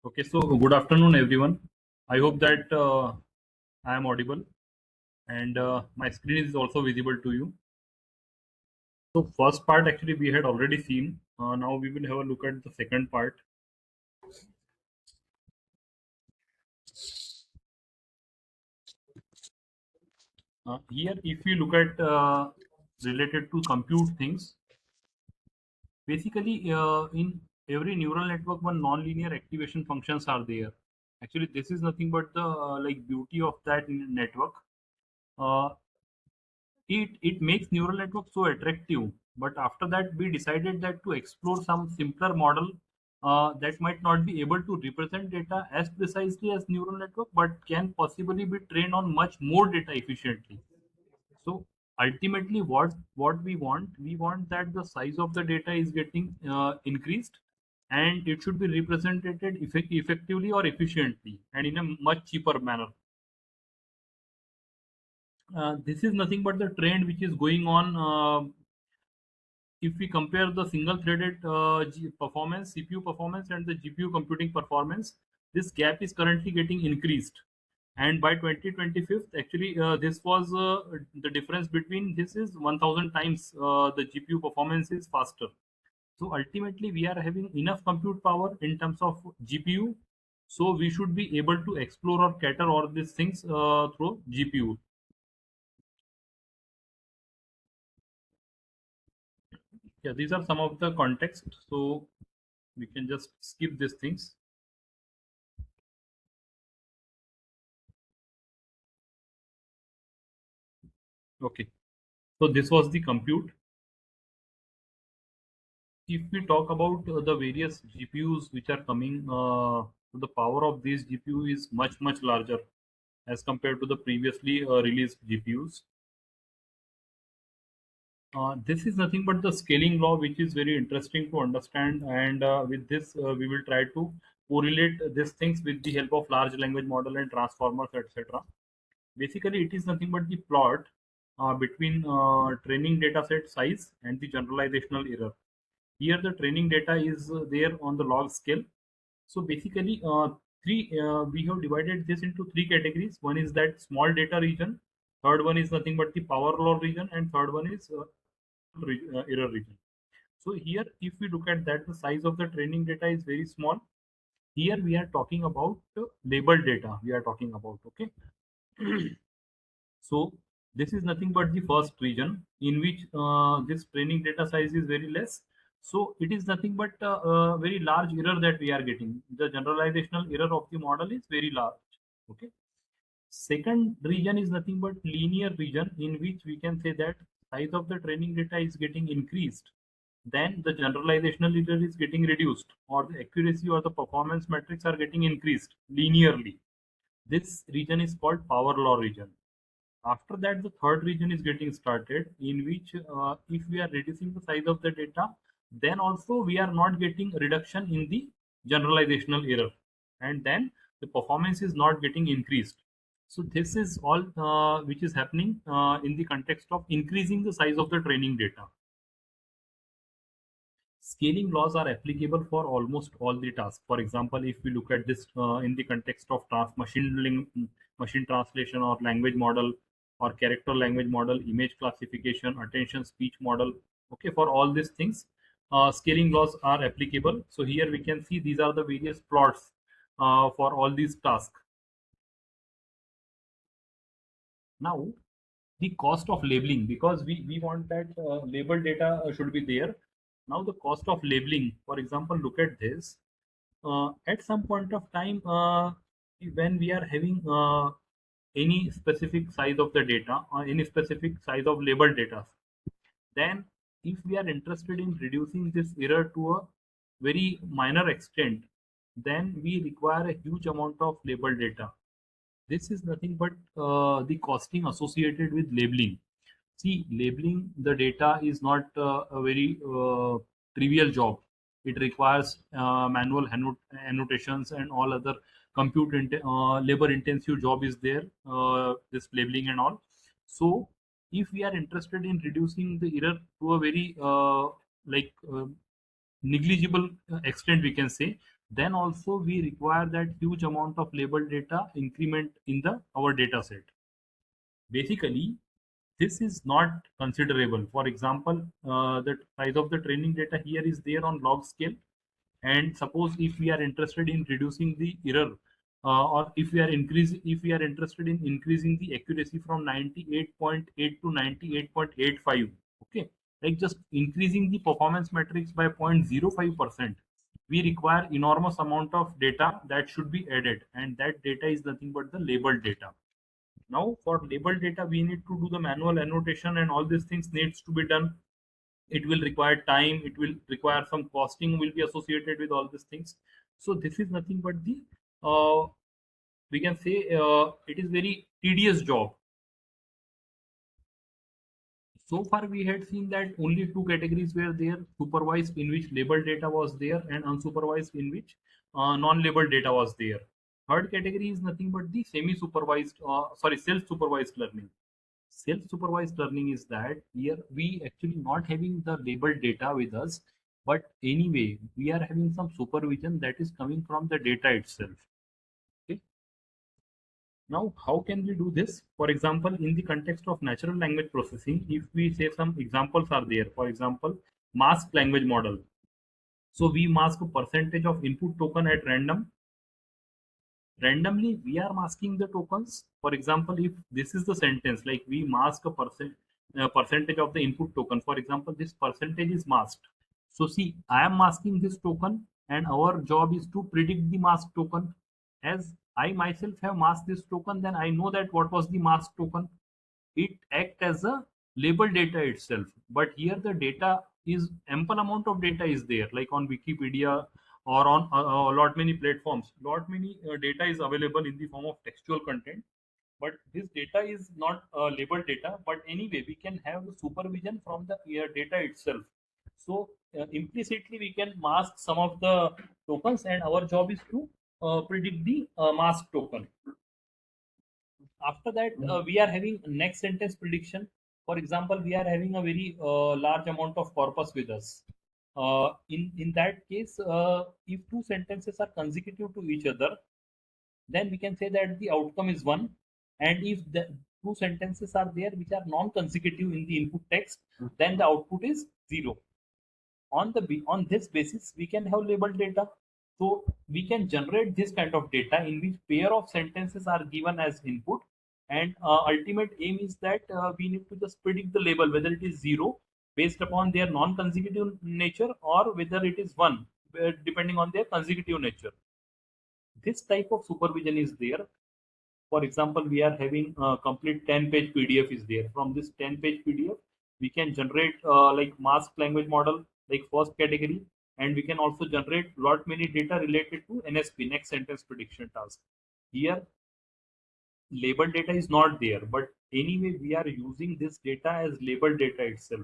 Okay, so good afternoon, everyone. I hope that I am audible and my screen is also visible to you. So, first part actually we had already seen. Now we will have a look at the second part. Here, if we look at related to compute things, basically in every neural network, one nonlinear activation functions are there. Actually, this is nothing but the like beauty of that network. Uh, it makes neural network so attractive, but after that we decided that to explore some simpler model that might not be able to represent data as precisely as neural network but can possibly be trained on much more data efficiently. So ultimately what we want that the size of the data is getting increased, and it should be represented effectively or efficiently and in a much cheaper manner. This is nothing but the trend which is going on. If we compare the single threaded performance, CPU performance, and the GPU computing performance, this gap is currently getting increased. And by 2025, actually, this was the difference between this is 1000 times the GPU performance is faster. So ultimately, we are having enough compute power in terms of GPU. So we should be able to explore or cater all these things through GPU. Yeah, these are some of the context. So we can just skip these things. Okay. So this was the compute. If we talk about the various GPUs which are coming, the power of these GPU is much larger as compared to the previously released GPUs. This is nothing but the scaling law, which is very interesting to understand. And with this, we will try to correlate these things with the help of large language model and transformers, etc. Basically, it is nothing but the plot between training data set size and the generalizational error. Here, the training data is there on the log scale. So basically, we have divided this into three categories. One is that small data region. Third one is nothing but the power law region, and third one is error region. So here, if we look at that, the size of the training data is very small. Here we are talking about labeled data. We are talking about, okay. So this is nothing but the first region in which this training data size is very less. So it is nothing but a very large error that we are getting. The generalizational error of the model is very large. Okay. Second region is nothing but linear region in which we can say that size of the training data is getting increased. Then the generalizational error is getting reduced, or the accuracy or the performance metrics are getting increased linearly. This region is called power law region. After that, the third region is getting started, in which if we are reducing the size of the data, then also we are not getting reduction in the generalizational error, and then the performance is not getting increased. So this is all which is happening in the context of increasing the size of the training data. Scaling laws are applicable for almost all the tasks. For example, if we look at this in the context of machine translation or language model or character language model, image classification, attention speech model, okay, for all these things, scaling laws are applicable. So here we can see these are the various plots for all these tasks. Now, the cost of labeling, because we want that labeled data should be there. Now the cost of labeling, for example, look at this. At some point of time, when we are having any specific size of the data or any specific size of labeled data, then if we are interested in reducing this error to a very minor extent, then we require a huge amount of labeled data. This is nothing but the costing associated with labeling. See, labeling the data is not a very trivial job. It requires manual annotations and all other labor intensive job is there, this labeling and all. So if we are interested in reducing the error to a very like negligible extent, we can say, then also we require that huge amount of labeled data increment in the our data set. Basically, this is not considerable. For example, the size of the training data here is there on log scale, and suppose if we are interested in reducing the error, or if we are interested in increasing the accuracy from 98.8 to 98.85, okay, like just increasing the performance metrics by 0.05%, we require enormous amount of data that should be added, and that data is nothing but the labeled data. Now for labeled data, we need to do the manual annotation, and all these things needs to be done. It will require time, it will require some costing will be associated with all these things. So this is nothing but the we can say it is very tedious job. So far we had seen that only two categories were there: supervised, in which labeled data was there, and unsupervised, in which non-labeled data was there. Third category is nothing but the semi-supervised, sorry, self-supervised learning. Self-supervised learning is that here we actually not having the labeled data with us, but anyway we are having some supervision that is coming from the data itself. Okay. Now how can we do this? For example, in the context of natural language processing, if we say some examples are there, for example, masked language model. So we mask a percentage of input token at randomly we are masking the tokens. For example, if this is the sentence, like we mask a percentage of the input token. For example, this percentage is masked. So see, I am masking this token, and our job is to predict the mask token. As I myself have masked this token, then I know that what was the mask token. It act as a label data itself, but here the data is ample amount of data is there, like on Wikipedia or on lot many platforms, lot many data is available in the form of textual content, but this data is not labeled data. But anyway we can have the supervision from the data itself. So implicitly we can mask some of the tokens, and our job is to predict the mask token. After that we are having next sentence prediction. For example, we are having a very large amount of corpus with us. In that case, if two sentences are consecutive to each other, then we can say that the outcome is 1. And if the two sentences are there which are non-consecutive in the input text, then the output is 0. On this basis we can have labeled data. So we can generate this kind of data in which pair of sentences are given as input, and ultimate aim is that we need to just predict the label whether it is 0 based upon their non-consecutive nature, or whether it is 1 depending on their consecutive nature. This type of supervision is there. For example, we are having a complete 10-page PDF is there. From this 10-page PDF, we can generate like masked language model, like first category, and we can also generate lot many data related to NSP, next sentence prediction task. Here, label data is not there, but anyway, we are using this data as label data itself.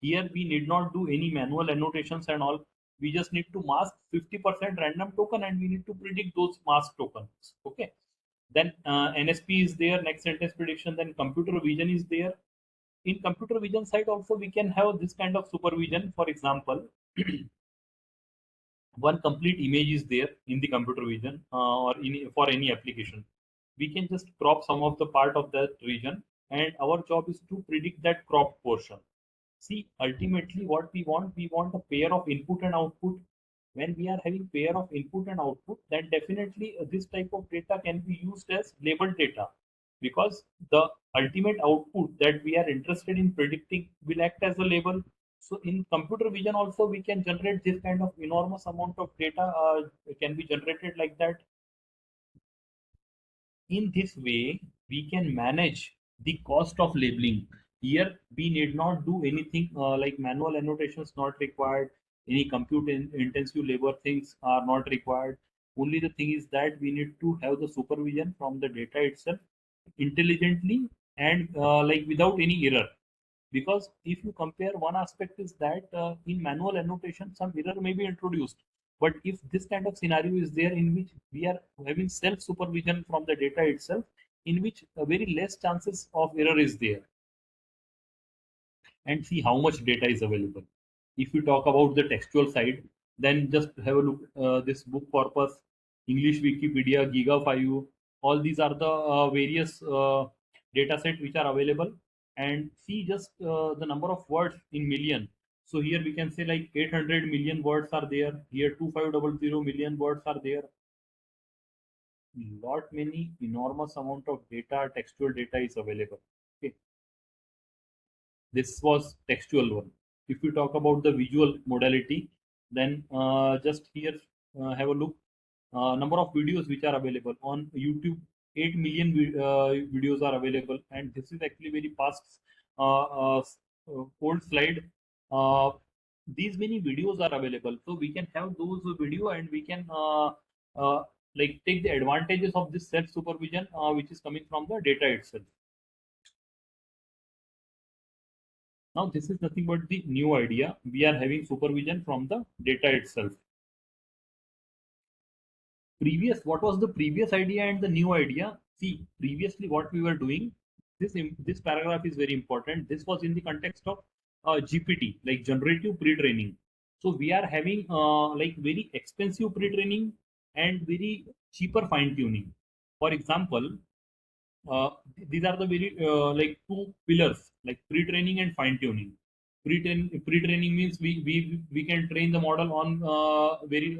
Here, we need not do any manual annotations and all. We just need to mask 50% random token, and we need to predict those mask tokens. Okay. Then NSP is there, next sentence prediction. Then computer vision is there. In computer vision side also we can have this kind of supervision. For example, one complete image is there in the computer vision, or for any application. We can just crop some of the part of that region, and our job is to predict that crop portion. See, ultimately what we want a pair of input and output. When we are having pair of input and output, then definitely this type of data can be used as labeled data, because the ultimate output that we are interested in predicting will act as a label. So in computer vision also we can generate this kind of enormous amount of data, can be generated like that. In this way, we can manage the cost of labeling. Here, we need not do anything like manual annotations not required. Any compute intensive labor things are not required. Only the thing is that we need to have the supervision from the data itself intelligently, and like without any error. Because if you compare, one aspect is that in manual annotation some error may be introduced, but if this kind of scenario is there in which we are having self supervision from the data itself, in which very less chances of error is there. And see how much data is available. If we talk about the textual side, Then just have a look this book corpus, English Wikipedia, Giga5. All these are the various data set which are available, and see just the number of words in million. So here we can say like 800 million words are there. Here 2500 million words are there. Lot many enormous amount of data, textual data is available. Okay, this was textual one. If we talk about the visual modality, then just here have a look. Number of videos which are available on YouTube, 8 million videos are available, and this is actually very fast old slide. Uh, these many videos are available, so we can have those video, and we can uh, like take the advantages of this self supervision which is coming from the data itself. Now this is nothing but the new idea. We are having supervision from the data itself. Previous, what was the previous idea and the new idea? See, previously what we were doing, this paragraph is very important. This was in the context of GPT, like generative pre-training. So we are having like very expensive pre-training and very cheaper fine-tuning. For example, uh, these are the very like two pillars, like pre-training and fine-tuning. Pre-training means we can train the model on very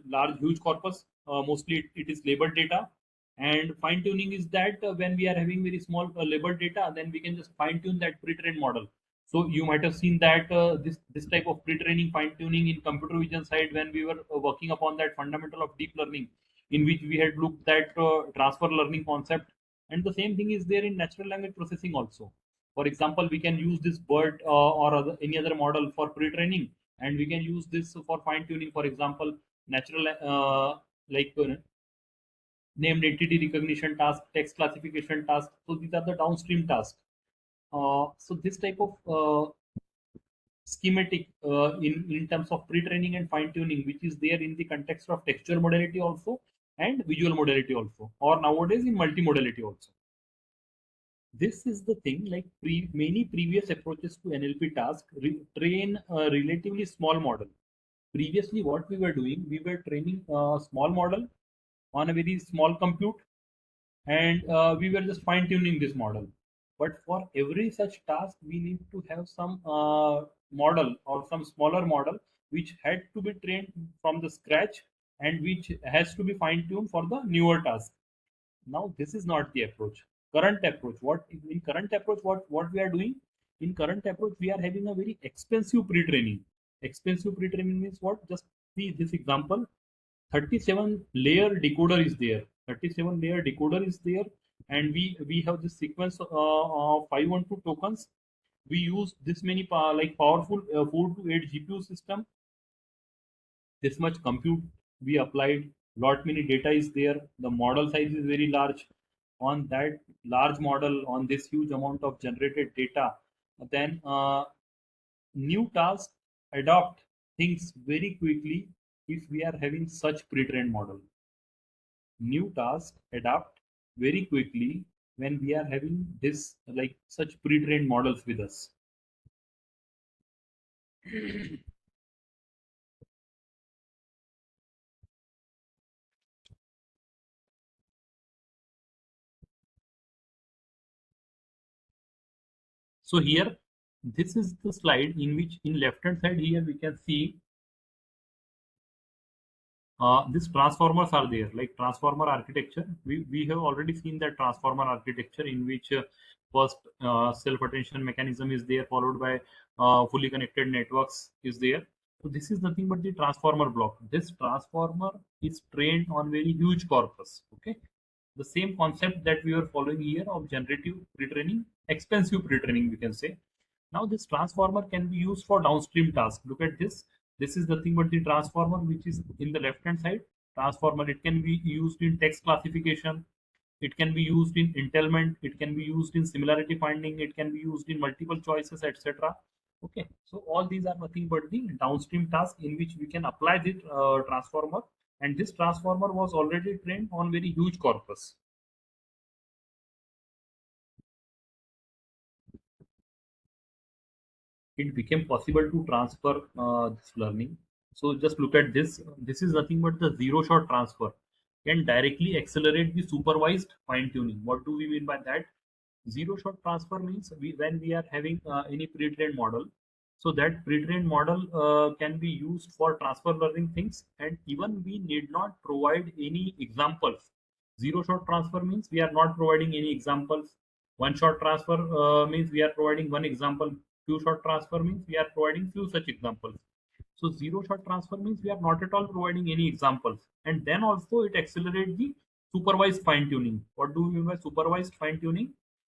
large huge corpus. Mostly it is labeled data, and fine-tuning is that when we are having very small labeled data, then we can just fine-tune that pre-trained model. So you might have seen that this type of pre-training fine-tuning in computer vision side, when we were working upon that fundamental of deep learning, in which we had looked at transfer learning concept, and the same thing is there in natural language processing also. For example, we can use this BERT or any other model for pre-training, and we can use this for fine-tuning. For example, natural like named entity recognition task, text classification task. So these are the downstream tasks. So this type of schematic in terms of pre-training and fine-tuning, which is there in the context of textual modality also and visual modality also, or nowadays in multimodality also. This is the thing, like many previous approaches to NLP task train a relatively small model. Previously, what we were doing, we were training a small model on a very small compute, and we were just fine tuning this model. But for every such task, we need to have some model or some smaller model which had to be trained from the scratch, and which has to be fine tuned for the newer task. Now this is not the approach. Current approach, what in current approach, what we are doing, in current approach we are having a very expensive pre-training. Expensive pre-training means what? Just see this example. 37 layer decoder is there. 37 layer decoder is there, and we have this sequence of 512 tokens. We use this many like powerful 4 to 8 GPU system. This much compute we applied. Lot many data is there. The model size is very large. On that large model, on this huge amount of generated data, then new tasks adopt things very quickly if we are having such pre-trained model. New tasks adapt very quickly when we are having this like such pre-trained models with us. So here, this is the slide in which in left hand side here we can see these transformers are there, like transformer architecture. We have already seen that transformer architecture in which first self-attention mechanism is there, followed by fully connected networks is there. So this is nothing but the transformer block. This transformer is trained on very huge corpus. Okay, the same concept that we were following here of generative pre-training, expensive pre-training, we can say. Now this transformer can be used for downstream tasks. Look at this. This is nothing but the transformer which is in the left hand side. Transformer, it can be used in text classification. It can be used in entailment. It can be used in similarity finding. It can be used in multiple choices, etc. Okay, so all these are nothing but the downstream task in which we can apply the transformer. And this transformer was already trained on very huge corpus. It became possible to transfer this learning. So just look at this. This is nothing but the zero shot transfer can directly accelerate the supervised fine tuning. What do we mean by that? Zero shot transfer means when we are having any pre-trained model, so that pre-trained model can be used for transfer learning things, and even we need not provide any examples. Zero shot transfer means we are not providing any examples. One shot transfer means we are providing one example. Few shot transfer means we are providing few such examples. So zero shot transfer means we are not at all providing any examples, and then also it accelerates the supervised fine tuning. What do we mean by supervised fine tuning?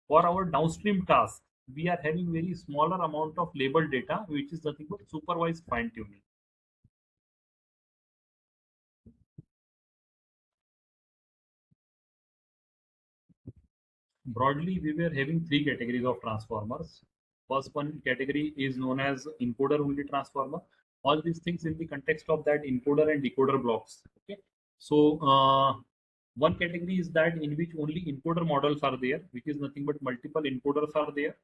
For our downstream tasks, we are having very smaller amount of labeled data, which is nothing but supervised fine tuning. Broadly, we were having three categories of transformers. First one category is known as encoder only transformer. All these things in the context of that encoder and decoder blocks. Okay. So one category is that in which only encoder models are there, which is nothing but multiple encoders are there.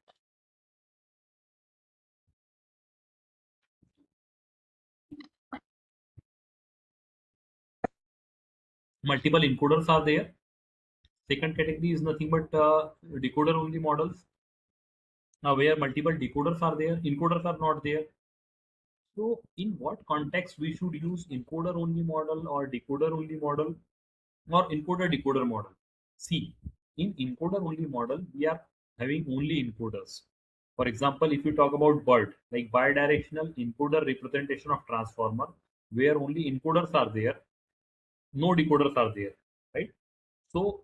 Multiple encoders are there. Second category is nothing but decoder only models, where multiple decoders are there, encoders are not there. So in what context we should use encoder only model or decoder only model or encoder decoder model? See, in encoder only model, we are having only encoders. For example, if you talk about BERT, like bidirectional encoder representation of transformer, where only encoders are there, no decoders are there, right? So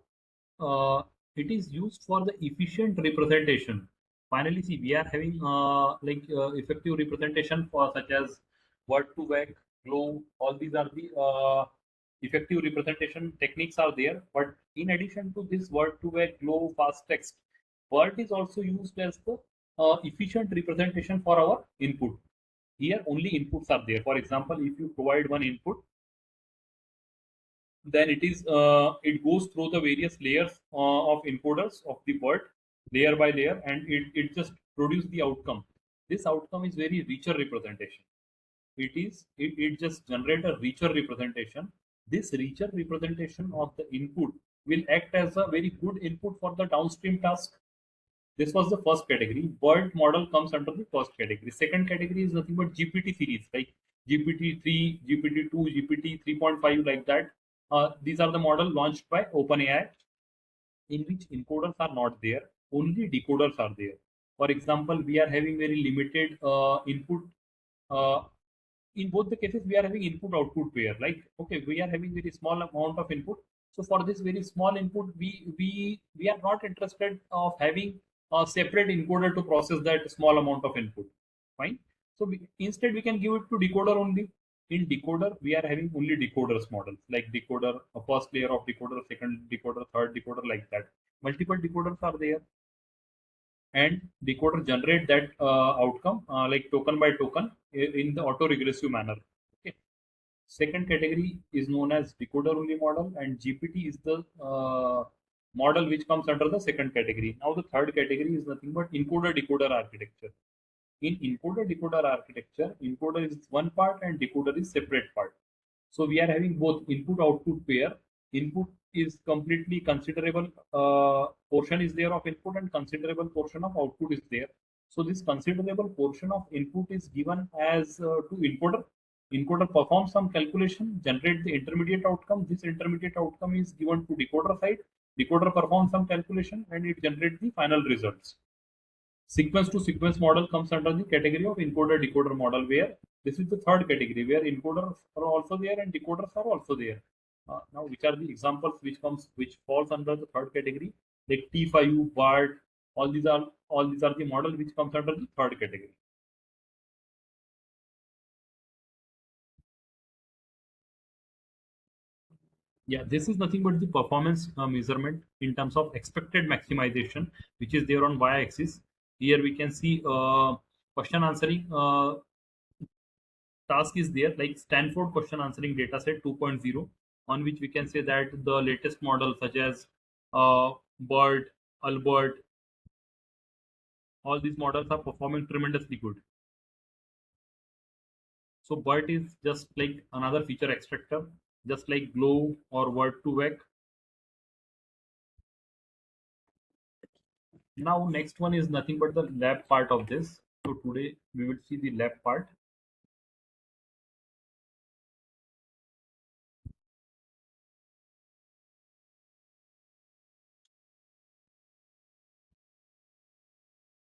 uh, it is used for the efficient representation. Finally, see, we are having effective representation for such as word to vec, glow. All these are the effective representation techniques are there. But in addition to this word to vec, glow, fast text, word is also used as the efficient representation for our input. Here only inputs are there. For example, if you provide one input, then it goes through the various layers of encoders of the word layer by layer, and it just produce the outcome. This outcome is very richer representation. It just generate a richer representation. This richer representation of the input will act as a very good input for the downstream task. This was the first category. BERT model comes under the first category. Second category is nothing but GPT series, like GPT-3, GPT-2, GPT 3.5, like that. These are the model launched by OpenAI, in which encoders are not there, only decoders are there. For example, we are having very limited input. Uh, in both the cases, we are having input output pair. Like, okay, we are having very small amount of input. So for this very small input, we are not interested of having a separate encoder to process that small amount of input. Fine. So instead, we can give it to decoder only. In decoder, we are having only decoders models, like decoder, a first layer of decoder, second decoder, third decoder, like that. Multiple decoders are there, and decoder generate that outcome like token by token in the auto regressive manner. Okay. Second category is known as decoder only model, and GPT is the model which comes under the second category. Now the third category is nothing but encoder decoder architecture. In encoder decoder architecture, encoder is one part and decoder is separate part. So we are having both input output pair. Input is completely considerable portion is there of input, and considerable portion of output is there. So this considerable portion of input is given as to encoder. Encoder performs some calculation, generate the intermediate outcome. This intermediate outcome is given to decoder side. Decoder performs some calculation and it generates the final results. Sequence to sequence model comes under the category of encoder decoder model, where this is the third category where encoders are also there and decoders are also there. Now, which are the examples which falls under the third category? Like T5, BART, all these are the model which comes under the third category. Yeah, this is nothing but the performance measurement in terms of expected maximization, which is there on y-axis. Here we can see question answering task is there, like Stanford question answering dataset 2.0, on which we can say that the latest model such as BERT, Albert, all these models are performing tremendously good. So BERT is just like another feature extractor, just like Glow or Word2Vec. Now next one is nothing but the lab part of this. So today we will see the lab part.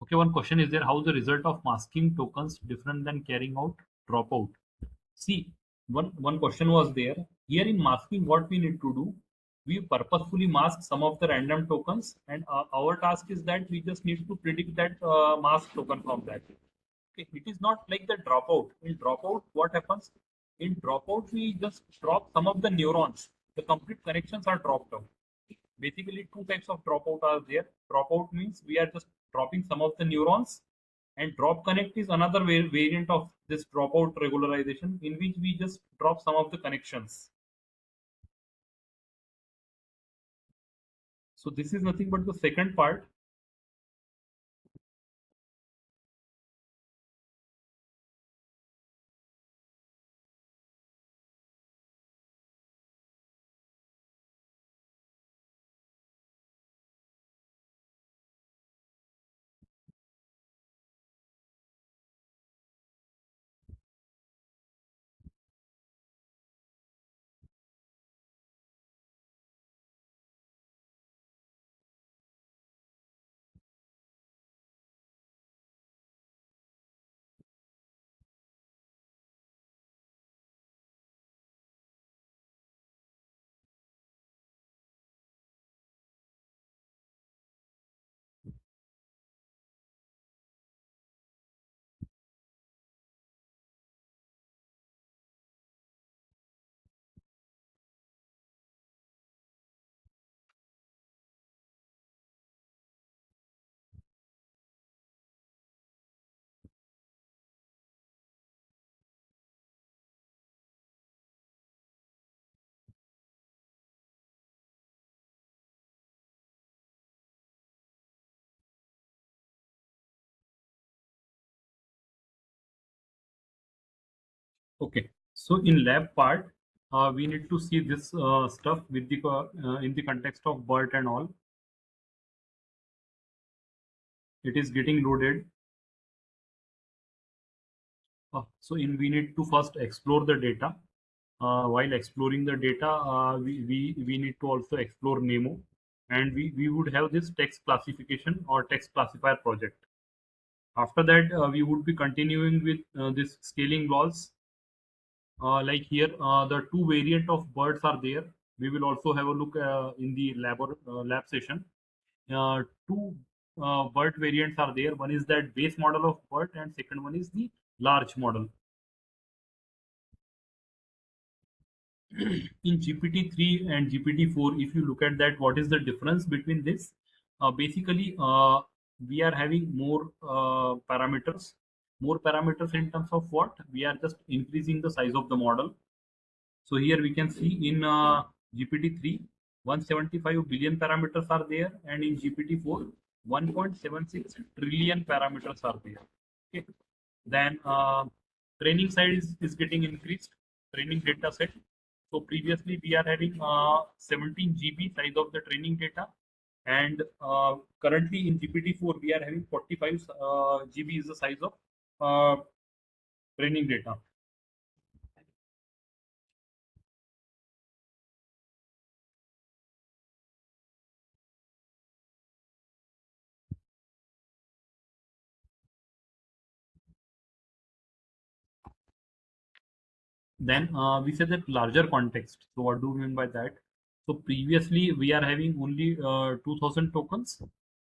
Okay, one question is there: how the result of masking tokens different than carrying out dropout? See, one question was there. Here in masking, what we need to do, we purposefully mask some of the random tokens, and our task is that we just need to predict that mask token from that. Okay, it is not like the dropout. In dropout, what happens? In dropout, we just drop some of the neurons. The complete connections are dropped out. Basically, two types of dropout are there. Dropout means we are just dropping some of the neurons, and drop connect is another variant of this dropout regularization in which we just drop some of the connections. So this is nothing but the second part. Okay, so in lab part, we need to see this stuff with the in the context of BERT and all. It is getting loaded. So in we need to first explore the data. While exploring the data, we need to also explore Nemo, and we would have this text classification or text classifier project. After that, we would be continuing with this scaling laws. Like here, the two variant of birds are there. We will also have a look in the lab session. Two bird variants are there. One is that base model of bird, and second one is the large model. In GPT-3 and GPT-4, if you look at that, what is the difference between this? Basically, we are having more parameters. More parameters in terms of what? We are just increasing the size of the model. So here we can see in GPT-3, 175 billion parameters are there, and in GPT-4, 1.76 trillion parameters are there. Okay. Then training side is getting increased, training data set. So previously we are having 17 GB size of the training data, and currently in GPT-4 we are having 45 GB is the size of uh, training data. Then we say that larger context. So what do we mean by that? So previously we are having only 2000 tokens.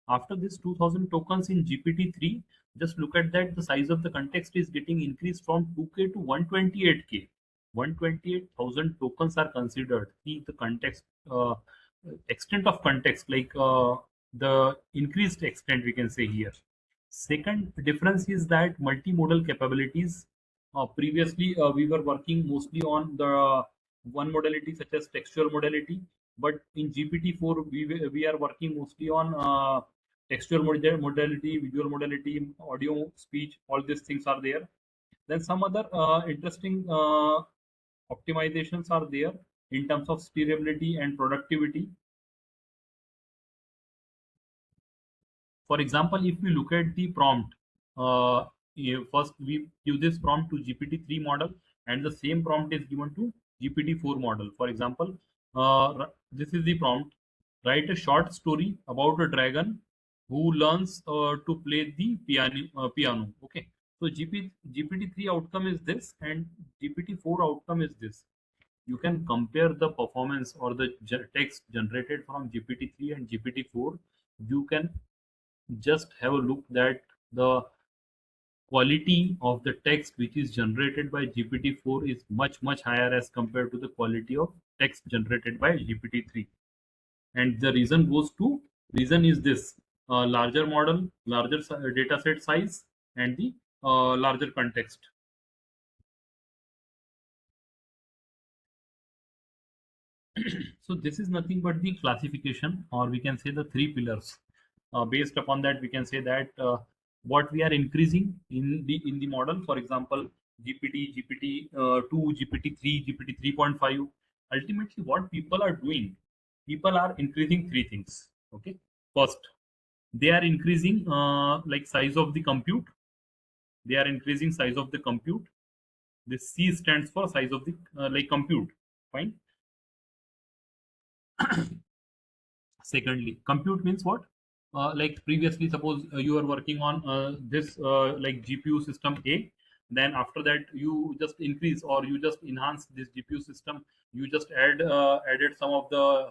After this 2000 tokens in GPT-3, just look at that. The size of the context is getting increased from 2K to 128K. 128,000 tokens are considered. See the context, extent of context, like the increased extent we can say here. Second difference is that multimodal capabilities. Previously, we were working mostly on the one modality such as textual modality, but in GPT-4, we are working mostly on textual modality, visual modality, audio, speech, all these things are there. Then some other interesting optimizations are there in terms of steerability and productivity. For example, if we look at the prompt, first we give this prompt to GPT-3 model, and the same prompt is given to GPT-4 model. For example, this is the prompt: write a short story about a dragon who learns to play the piano. Okay, so GPT-3 outcome is this, and GPT-4 outcome is this. You can compare the performance or the text generated from GPT-3 and GPT-4. You can just have a look that the quality of the text which is generated by GPT-4 is much higher as compared to the quality of text generated by GPT-3. And the reason is this: larger model, larger data set size, and the larger context. So this is nothing but the classification, or we can say the three pillars. Based upon that, we can say that what we are increasing in the model, for example, GPT 2, GPT 3, GPT 3.5. Ultimately, what people are doing, people are increasing three things. Okay, first, they are increasing like size of the compute. They are increasing size of the compute. This C stands for size of the like compute. Fine. Secondly, compute means what? Like previously, suppose you are working on this like GPU system A, then after that you just increase or you just enhance this GPU system. You just added some of the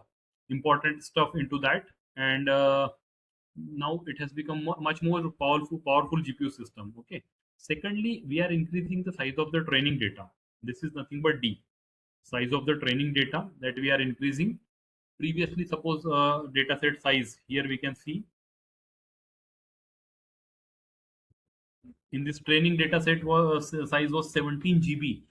important stuff into that, and now it has become much more powerful GPU system. Okay. Secondly, we are increasing the size of the training data. This is nothing but D, size of the training data that we are increasing. Previously, suppose data set size, here we can see in this training data set was size was 17 GB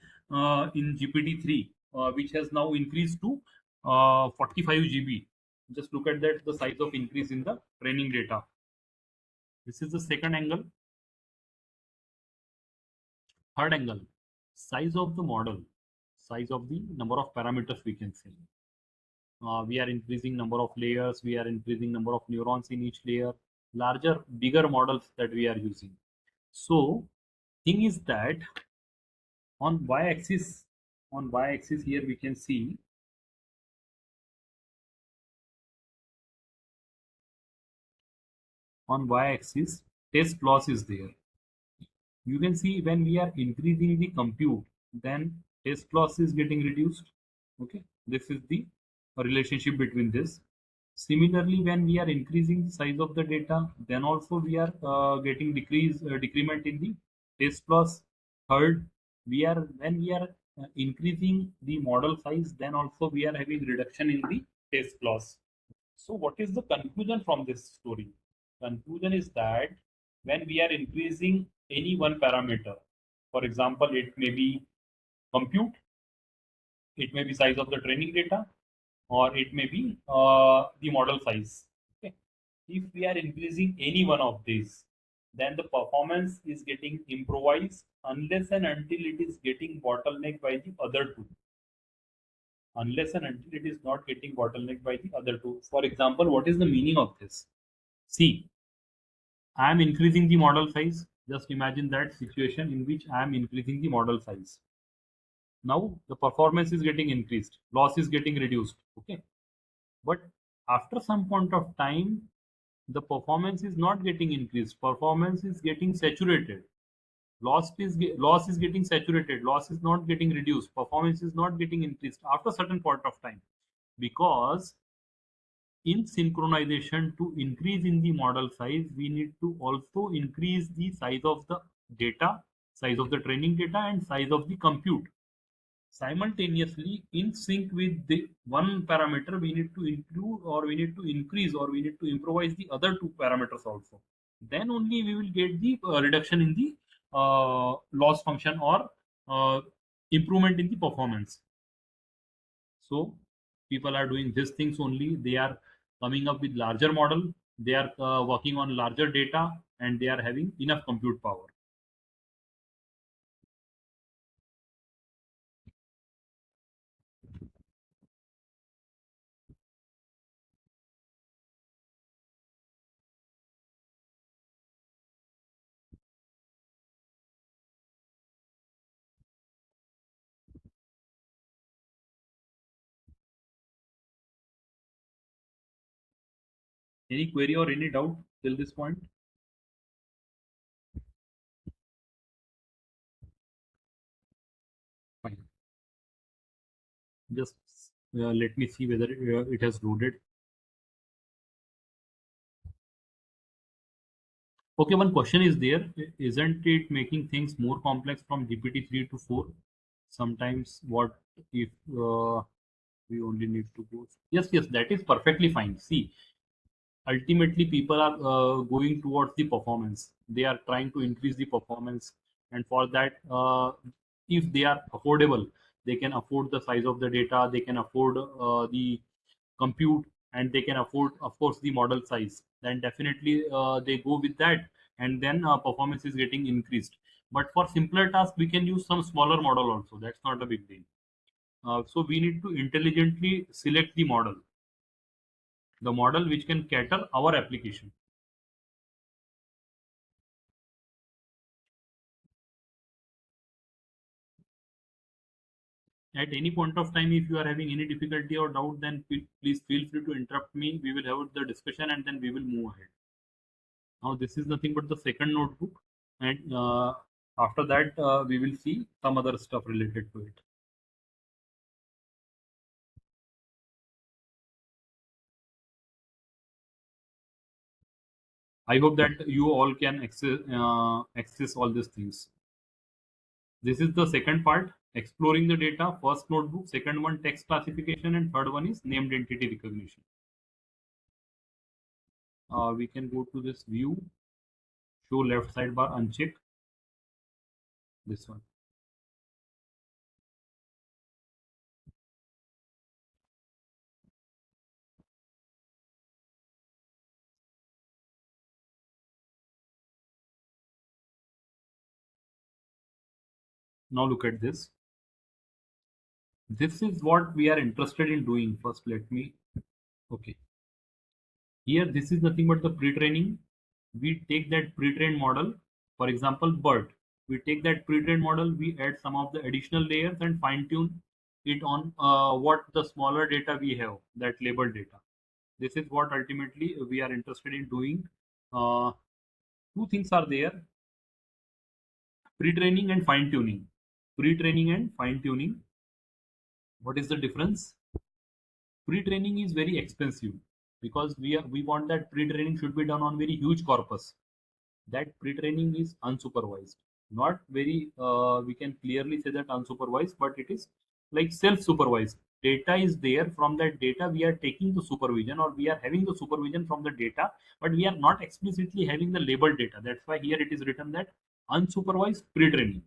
in GPT-3, which has now increased to 45 GB. Just look at that, the size of increase in the training data. This is the second angle. Third angle, size of the model, size of the number of parameters, we can say. We are increasing number of layers, we are increasing number of neurons in each layer, larger, bigger models that we are using. So thing is that on y-axis, here we can see on y-axis test loss is there. You can see when we are increasing the compute, then test loss is getting reduced. Okay, this is the relationship between this. Similarly, when we are increasing the size of the data, then also we are getting decrement in the test loss. Third, we are when we are increasing the model size, then also we are having reduction in the test loss. So what is the conclusion from this story? Conclusion is that when we are increasing any one parameter, for example, it may be compute, it may be size of the training data, or it may be the model size. Okay. If we are increasing any one of these, then the performance is getting improvised unless and until it is getting bottlenecked by the other two. Unless and until it is not getting bottlenecked by the other two. For example, what is the meaning of this? See, I am increasing the model size. Just imagine that situation in which I am increasing the model size. Now the performance is getting increased, loss is getting reduced. Okay. But after some point of time, the performance is not getting increased. Performance is getting saturated. Loss is getting saturated. Loss is not getting reduced. Performance is not getting increased after certain point of time, because in synchronization, to increase in the model size, we need to also increase the size of the data, size of the training data, and size of the compute. Simultaneously, in sync with the one parameter, we need to include, or we need to increase, or we need to improvise the other two parameters also. Then only we will get the reduction in the loss function, or uh, improvement in the performance. So people are doing these things only. They are coming up with larger model. They are working on larger data, and they are having enough compute power. Any query or any doubt till this point? Fine. Just let me see whether it has loaded. Okay, one question is there. Isn't it making things more complex from GPT-3 to 4? Sometimes what if we only need to go? Yes, yes, that is perfectly fine. See, ultimately people are going towards the performance. They are trying to increase the performance, and for that, if they are affordable, they can afford the size of the data, they can afford the compute, and they can afford, of course, the model size, then definitely they go with that, and then performance is getting increased. But for simpler tasks we can use some smaller model also. That's not a big deal. So we need to intelligently select the model which can cater our application. At any point of time, if you are having any difficulty or doubt, then please feel free to interrupt me. We will have the discussion and then we will move ahead. Now, this is nothing but the second notebook, and after that, we will see some other stuff related to it. I hope that you all can access all these things. This is the second part, exploring the data. First notebook, second one text classification, and third one is named entity recognition. We can go to this view, show left sidebar uncheck, this one. Now look at this. This is what we are interested in doing. First, let me, okay. Here, this is nothing but the pre-training. We take that pre-trained model, for example, BERT. We take that pre-trained model, we add some of the additional layers and fine-tune it on what the smaller data we have, that labeled data. This is what ultimately we are interested in doing. Uh, Two things are there, pre-training and fine-tuning. Pre-training and fine-tuning. What is the difference? Pre-training is very expensive because we want that pre-training should be done on very huge corpus. That pre-training is unsupervised, not very we can clearly say that unsupervised, but it is like self-supervised. Data is there, from that data we are taking the supervision, or we are having the supervision from the data, but we are not explicitly having the labeled data. That's why here it is written that unsupervised pre-training.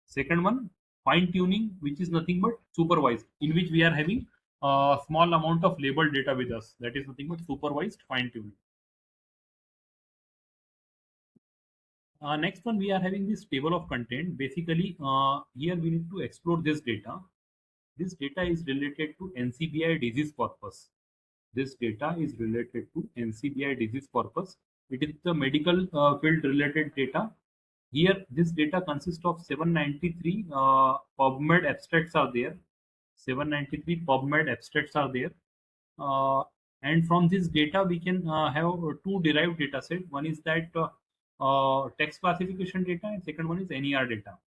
Second one, fine tuning, which is nothing but supervised, in which we are having a small amount of labeled data with us. That is nothing but supervised fine tuning. Next one, we are having this table of content. Basically, here we need to explore this data. This data is related to NCBI disease corpus. This data is related to NCBI disease corpus. It is the medical field related data. Here, this data consists of 793 PubMed abstracts are there. 793 PubMed abstracts are there. Uh, and from this data, we can have two derived data set. One is that text classification data, and second one is NER data.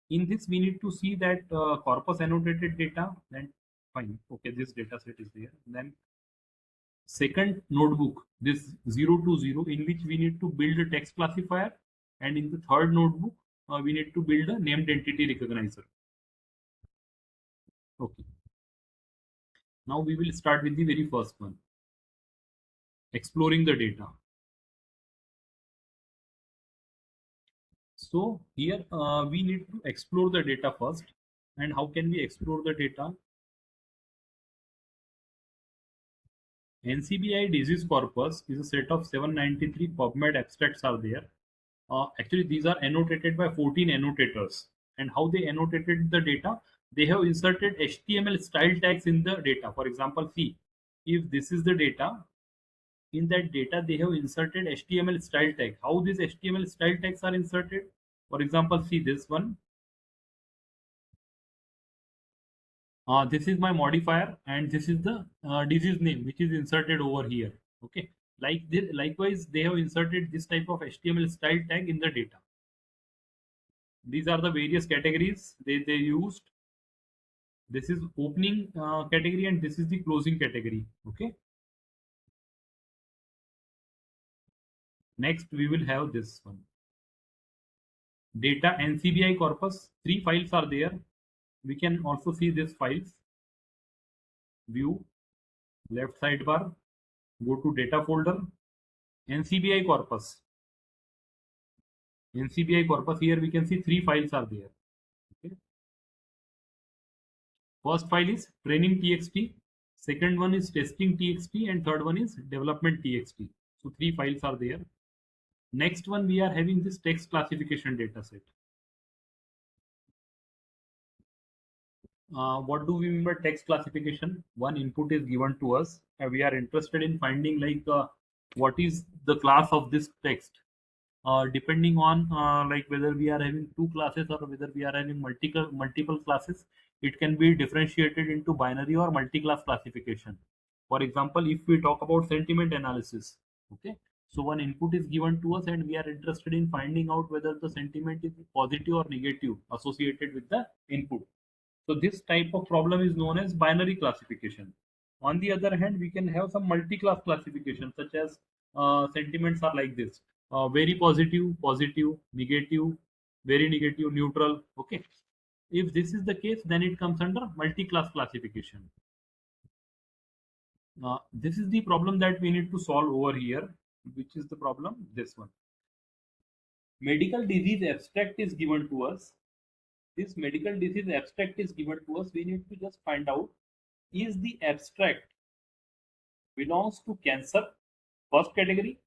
In this, we need to see that corpus annotated data. Then fine, okay, this data set is there. Then second notebook, this 0 to 0, in which we need to build a text classifier, and in the third notebook, we need to build a named entity recognizer. Okay. Now we will start with the very first one, exploring the data. So here we need to explore the data first. And how can we explore the data? NCBI disease corpus is a set of 793 PubMed abstracts are there. Actually, these are annotated by 14 annotators. And how they annotated the data? They have inserted HTML style tags in the data. For example, see, if this is the data, in that data they have inserted HTML style tag. How these HTML style tags are inserted? For example, see this one. This is my modifier, and this is the disease name which is inserted over here. Okay. Likewise, they have inserted this type of HTML style tag in the data. These are the various categories they used. This is opening category and this is the closing category. Okay. Next, we will have this one. Data NCBI corpus. 3 files are there. We can also see these files. View, left sidebar, go to data folder, NCBI corpus. NCBI corpus, here we can see 3 files are there. Okay. First file is training.txt, second one is testing.txt, and third one is development.txt. So 3 files are there. Next one, we are having this text classification dataset. What do we mean by text classification? One input is given to us, and we are interested in finding what is the class of this text. Depending on like whether we are having 2 classes or whether we are having multiple classes, it can be differentiated into binary or multi-class classification. For example, if we talk about sentiment analysis, okay, so one input is given to us and we are interested in finding out whether the sentiment is positive or negative associated with the input. So this type of problem is known as binary classification. On the other hand, we can have some multi-class classification, such as sentiments are like this: very positive, positive, negative, very negative, neutral. Okay. If this is the case, then it comes under multi-class classification. This is the problem that we need to solve over here. Which is the problem? This one. Medical disease abstract is given to us. This medical disease abstract is given to us. We need to just find out, is the abstract belongs to cancer, first category,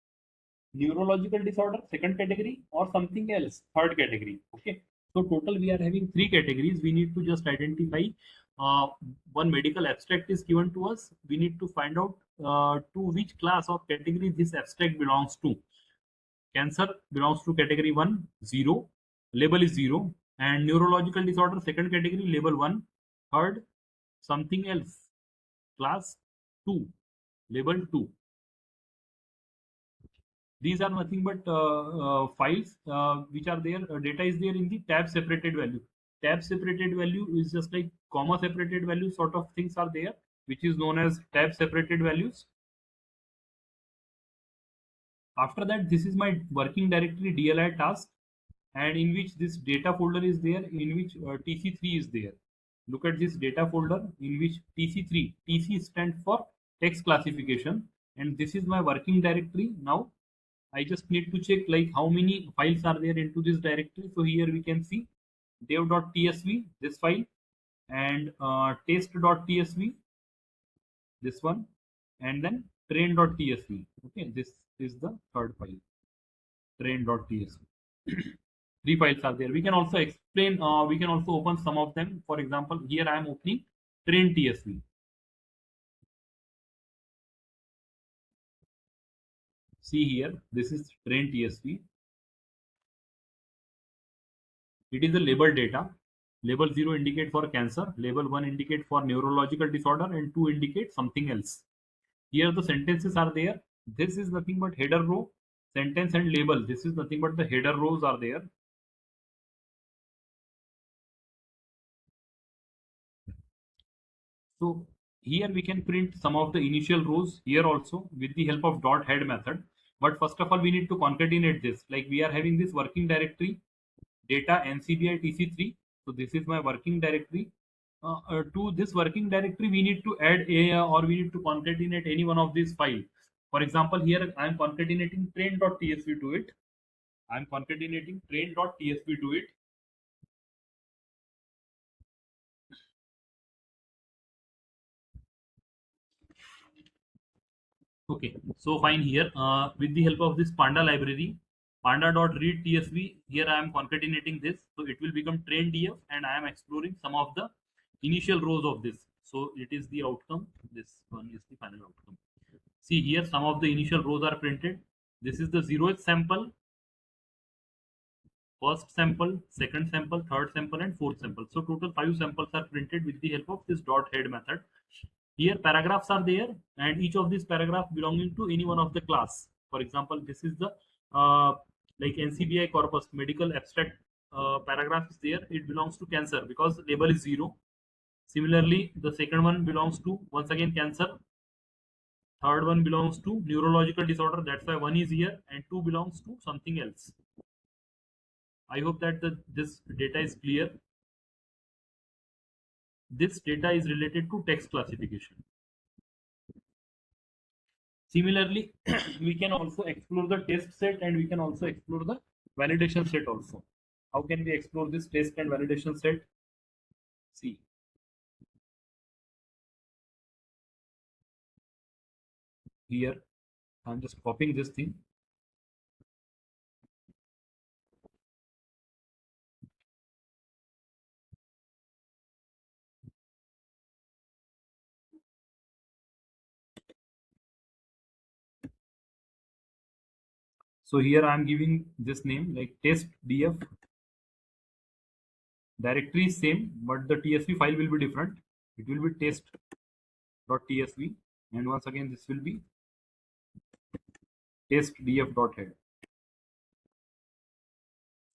neurological disorder, second category, or something else, third category. Okay. So total we are having 3 categories. We need to just identify uh, one medical abstract is given to us. We need to find out to which class or category this abstract belongs to. Cancer belongs to category 1, 0, label is 0, and neurological disorder, second category, label 1, third, something else, class 2, label 2. These are nothing but files which are there. Data is there in the tab separated value. Tab separated value is just like comma separated value sort of things are there, which is known as tab separated values. After that, this is my working directory DLI task, and in which this data folder is there, in which TC3 is there. Look at this data folder in which TC3, TC stands for text classification, and this is my working directory. Now I just need to check like how many files are there into this directory. So here we can see dev.tsv, this file, and test.tsv, this one, and then train.tsv. Okay, this is the third file, train.tsv. 3 files are there. We can also explain, we can also open some of them. For example, here I am opening train.tsv. See here, this is train.tsv. It is the label data. Label 0 indicate for cancer, label 1 indicate for neurological disorder, and 2 indicate something else. Here the sentences are there. This is nothing but header row, sentence and label. This is nothing but the header rows are there. So here we can print some of the initial rows here also with the help of dot head method. But first of all, we need to concatenate this. Like we are having this working directory data NCBI TC3. So this is my working directory. To this working directory, we need to add a or we need to concatenate any one of these files. For example, here I am concatenating train.tsv to it. I am concatenating train.tsv to it. Okay, so fine here with the help of this panda library, panda.read tsv, here I am concatenating this. So it will become train df and I am exploring some of the initial rows of this. So it is the outcome. This one is the final outcome. See here, some of the initial rows are printed. This is the 0th sample, first sample, second sample, third sample, and fourth sample. So total 5 samples are printed with the help of this dot head method. Here paragraphs are there, and each of these paragraph belonging to any one of the class. For example, this is the uh, like NCBI corpus medical abstract paragraph is there. It belongs to cancer because label is 0. Similarly, the second one belongs to once again cancer. Third one belongs to neurological disorder. That's why one is here, and two belongs to something else. I hope that this data is clear. This data is related to text classification. Similarly, we can also explore the test set and we can also explore the validation set also. How can we explore this test and validation set? See, here I'm just copying this thing. So here I'm giving this name like test df. Directory is same, but the TSV file will be different. It will be test.tsv, and once again this will be testdf.head.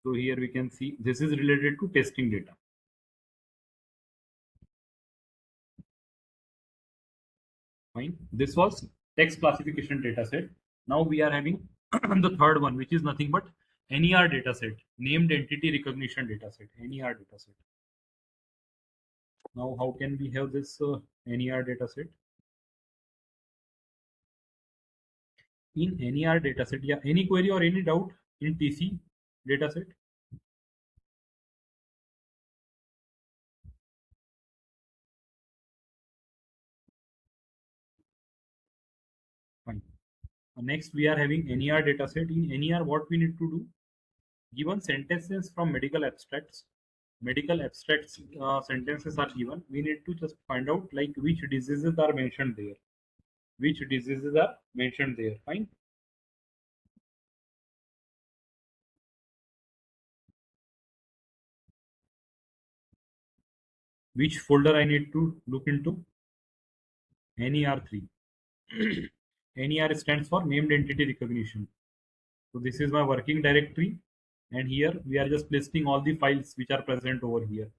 So here we can see this is related to testing data. Fine. This was text classification data set. Now we are having the third one, which is nothing but NER data set, named entity recognition data set, NER data set. Now, how can we have this NER data set? In NER data set, yeah, any query or any doubt in TC data set? Fine. Next, we are having NER data set. In NER, what we need to do? Given sentences from medical abstracts sentences are given. We need to just find out like which diseases are mentioned there. Which diseases are mentioned there. Fine. Which folder I need to look into? NER3. NER stands for named entity recognition. So this is my working directory, and here we are just listing all the files which are present over here.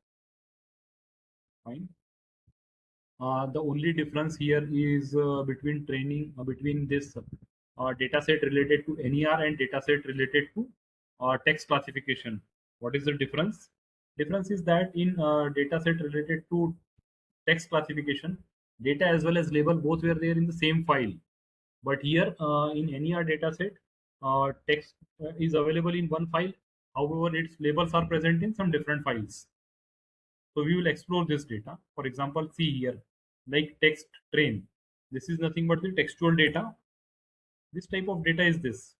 Fine. The only difference here is between this data set related to NER and data set related to text classification. What is the difference? Difference is that in data set related to text classification, data as well as label both were there in the same file. But here in NER dataset, text is available in one file. However, its labels are present in some different files. So we will explore this data. For example, see here, like text train. This is nothing but the textual data. This type of data is this.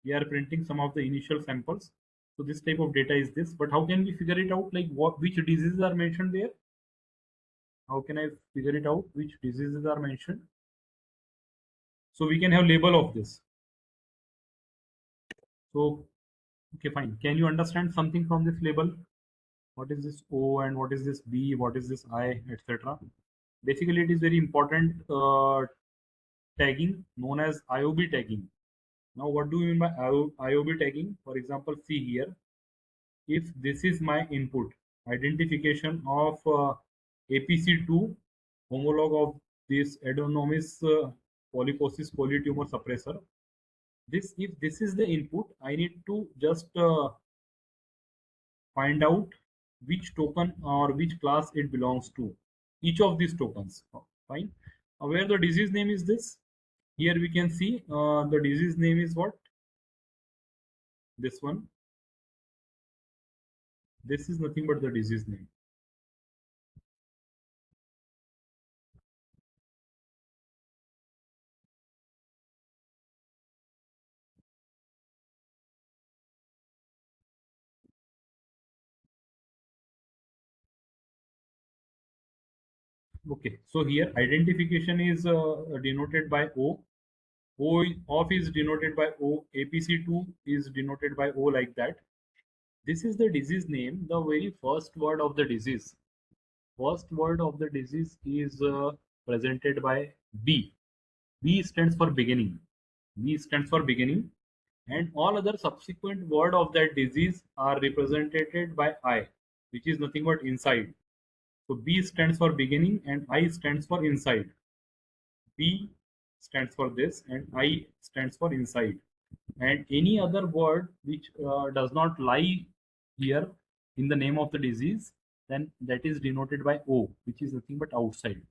We are printing some of the initial samples. So this type of data is this. But how can we figure it out? Like which diseases are mentioned there? How can I figure it out? Which diseases are mentioned? So we can have label of this. So okay, fine. Can you understand something from this label? What is this O and what is this B? What is this I, etc. Basically, it is very important tagging known as IOB tagging. Now, what do you mean by IOB tagging? For example, see here, if this is my input identification of APC2 homolog of this adenomys polyposis polytumor suppressor. This if this is the input, I need to just find out which token or which class it belongs to. Each of these tokens. Fine. Where the disease name is this? Here we can see the disease name is what? This one. This is nothing but the disease name. Okay, so here identification is denoted by O. O of is denoted by O. APC2 is denoted by O like that. This is the disease name, the very first word of the disease. First word of the disease is presented by B. B stands for beginning. B stands for beginning, and all other subsequent word of that disease are represented by I, which is nothing but inside. So B stands for beginning and I stands for inside. B stands for this and I stands for inside. And any other word which does not lie here in the name of the disease, then that is denoted by O, which is nothing but outside.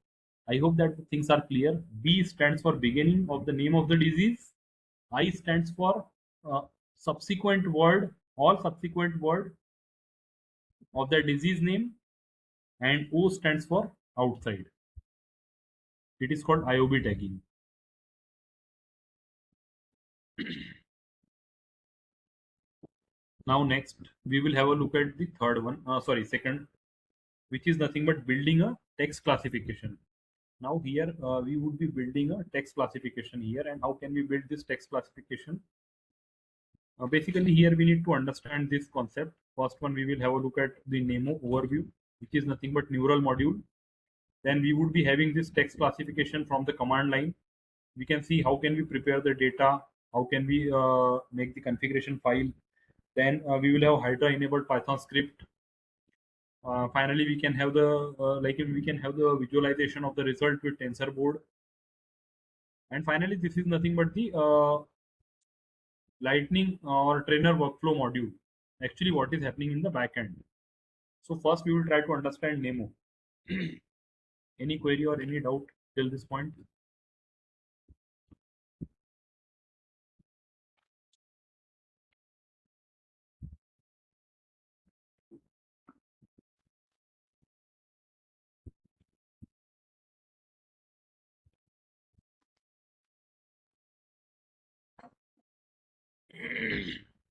I hope that the things are clear. B stands for beginning of the name of the disease. I stands for uh, subsequent word, all subsequent word of the disease name, and O stands for outside. It is called IOB tagging. Now next we will have a look at the third one. Second, which is nothing but building a text classification. Now here we would be building a text classification here, and how can we build this text classification? Basically here we need to understand this concept. First one, we will have a look at the NEMO overview, which is nothing but neural module. Then we would be having this text classification from the command line. We can see how can we prepare the data, how can we make the configuration file. Then we will have Hydra enabled Python script. Finally, we can have the we can have the visualization of the result with TensorBoard. And finally, this is nothing but the Lightning or trainer workflow module. Actually, what is happening in the backend. So first, we will try to understand Nemo. Any query or any doubt till this point?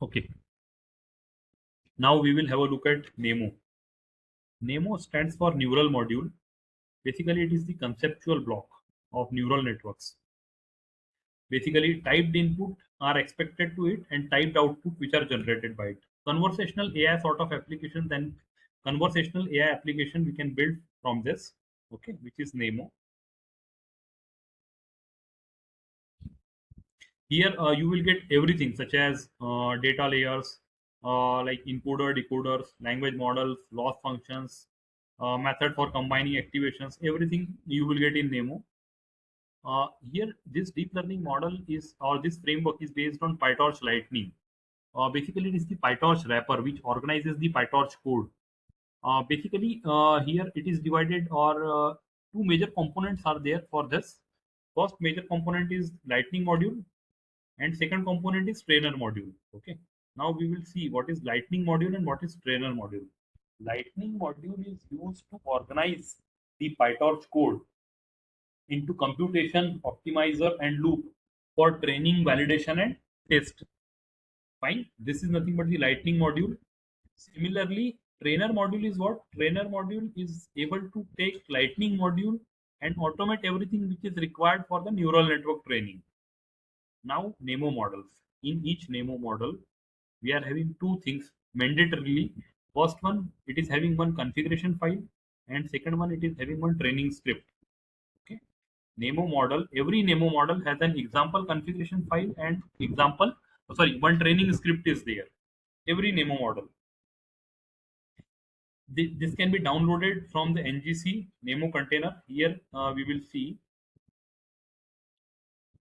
Okay. Now we will have a look at Nemo. Nemo stands for neural module. Basically, it is the conceptual block of neural networks. Basically, typed input are expected to it and typed output which are generated by it. Conversational AI sort of application, then conversational AI application we can build from this, okay, which is Nemo. Here you will get everything such as data layers, like encoder, decoders, language models, loss functions, method for combining activations, everything you will get in Nemo. Here, this deep learning model is, or this framework is based on PyTorch Lightning. Basically, it is the PyTorch wrapper which organizes the PyTorch code. Here it is divided, or two major components are there for this. First major component is Lightning module, and second component is trainer module. Okay. Now we will see what is Lightning module and what is trainer module. Lightning module is used to organize the PyTorch code into computation, optimizer, and loop for training, validation, and test. Fine. This is nothing but the Lightning module. Similarly, trainer module is what? Trainer module is able to take Lightning module and automate everything which is required for the neural network training. Now, Nemo models. In each Nemo model, we are having two things mandatorily. First one, it is having one configuration file, and second one, it is having one training script. Okay. Nemo model, every Nemo model has an example configuration file and one training script is there. Every Nemo model. This can be downloaded from the NGC Nemo container. Here we will see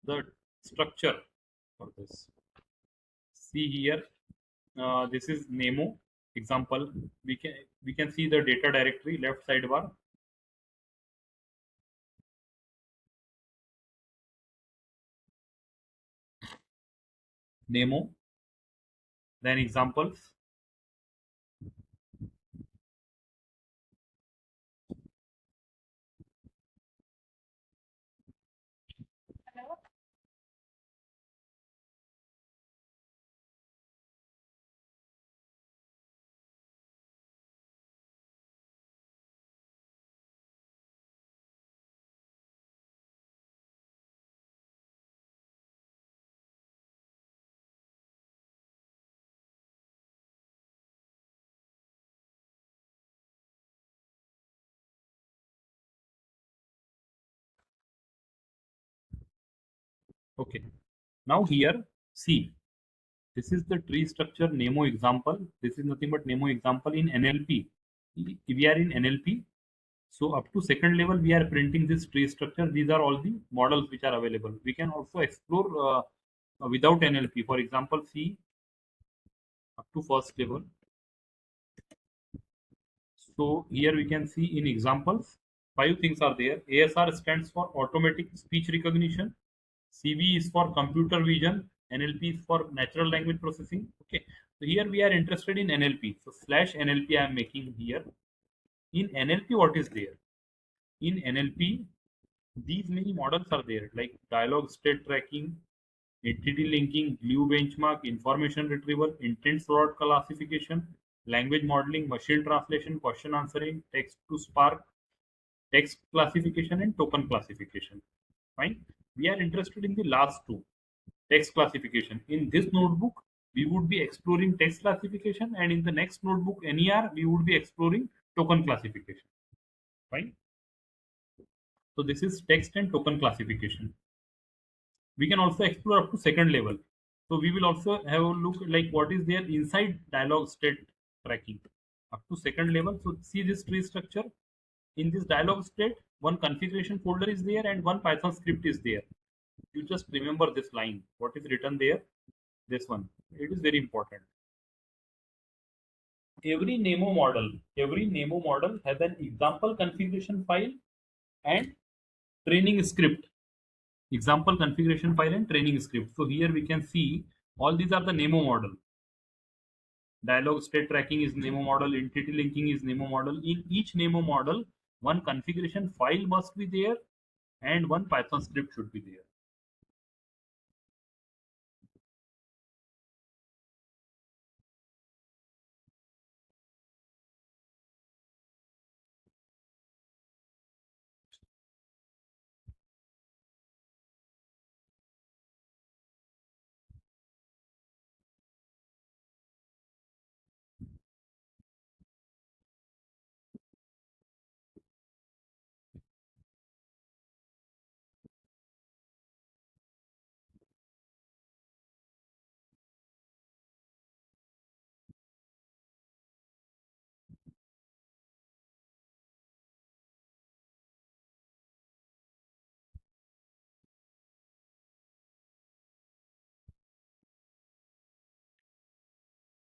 the structure for this. See here, this is Nemo example. We can see the data directory left sidebar. Nemo, then examples, Okay. Now here, see, this is the tree structure Nemo example. This is nothing but Nemo example in NLP. We are in NLP. So up to second level, we are printing this tree structure. These are all the models which are available. We can also explore without NLP. For example, see up to first level. So here we can see in examples, five things are there. ASR stands for automatic speech recognition. CV is for computer vision. NLP is for natural language processing. Okay. So here we are interested in NLP. So slash NLP I am making here. In NLP, what is there? In NLP, these many models are there like dialogue state tracking, entity linking, glue benchmark, information retrieval, intent slot classification, language modeling, machine translation, question answering, text to Spark, text classification, and token classification. Fine. We are interested in the last two, text classification. In this notebook, we would be exploring text classification, and in the next notebook, NER, we would be exploring token classification. Fine. So this is text and token classification. We can also explore up to second level. So we will also have a look like what is there inside dialog state tracking up to second level. So see this tree structure. In this dialog state, one configuration folder is there and one Python script is there. You just remember this line. What is written there? This one. It is very important. Every Nemo model has an example configuration file and training script. Example configuration file and training script. So here we can see all these are the Nemo model. Dialog state tracking is Nemo model, entity linking is Nemo model. In each Nemo model, one configuration file must be there and one Python script should be there.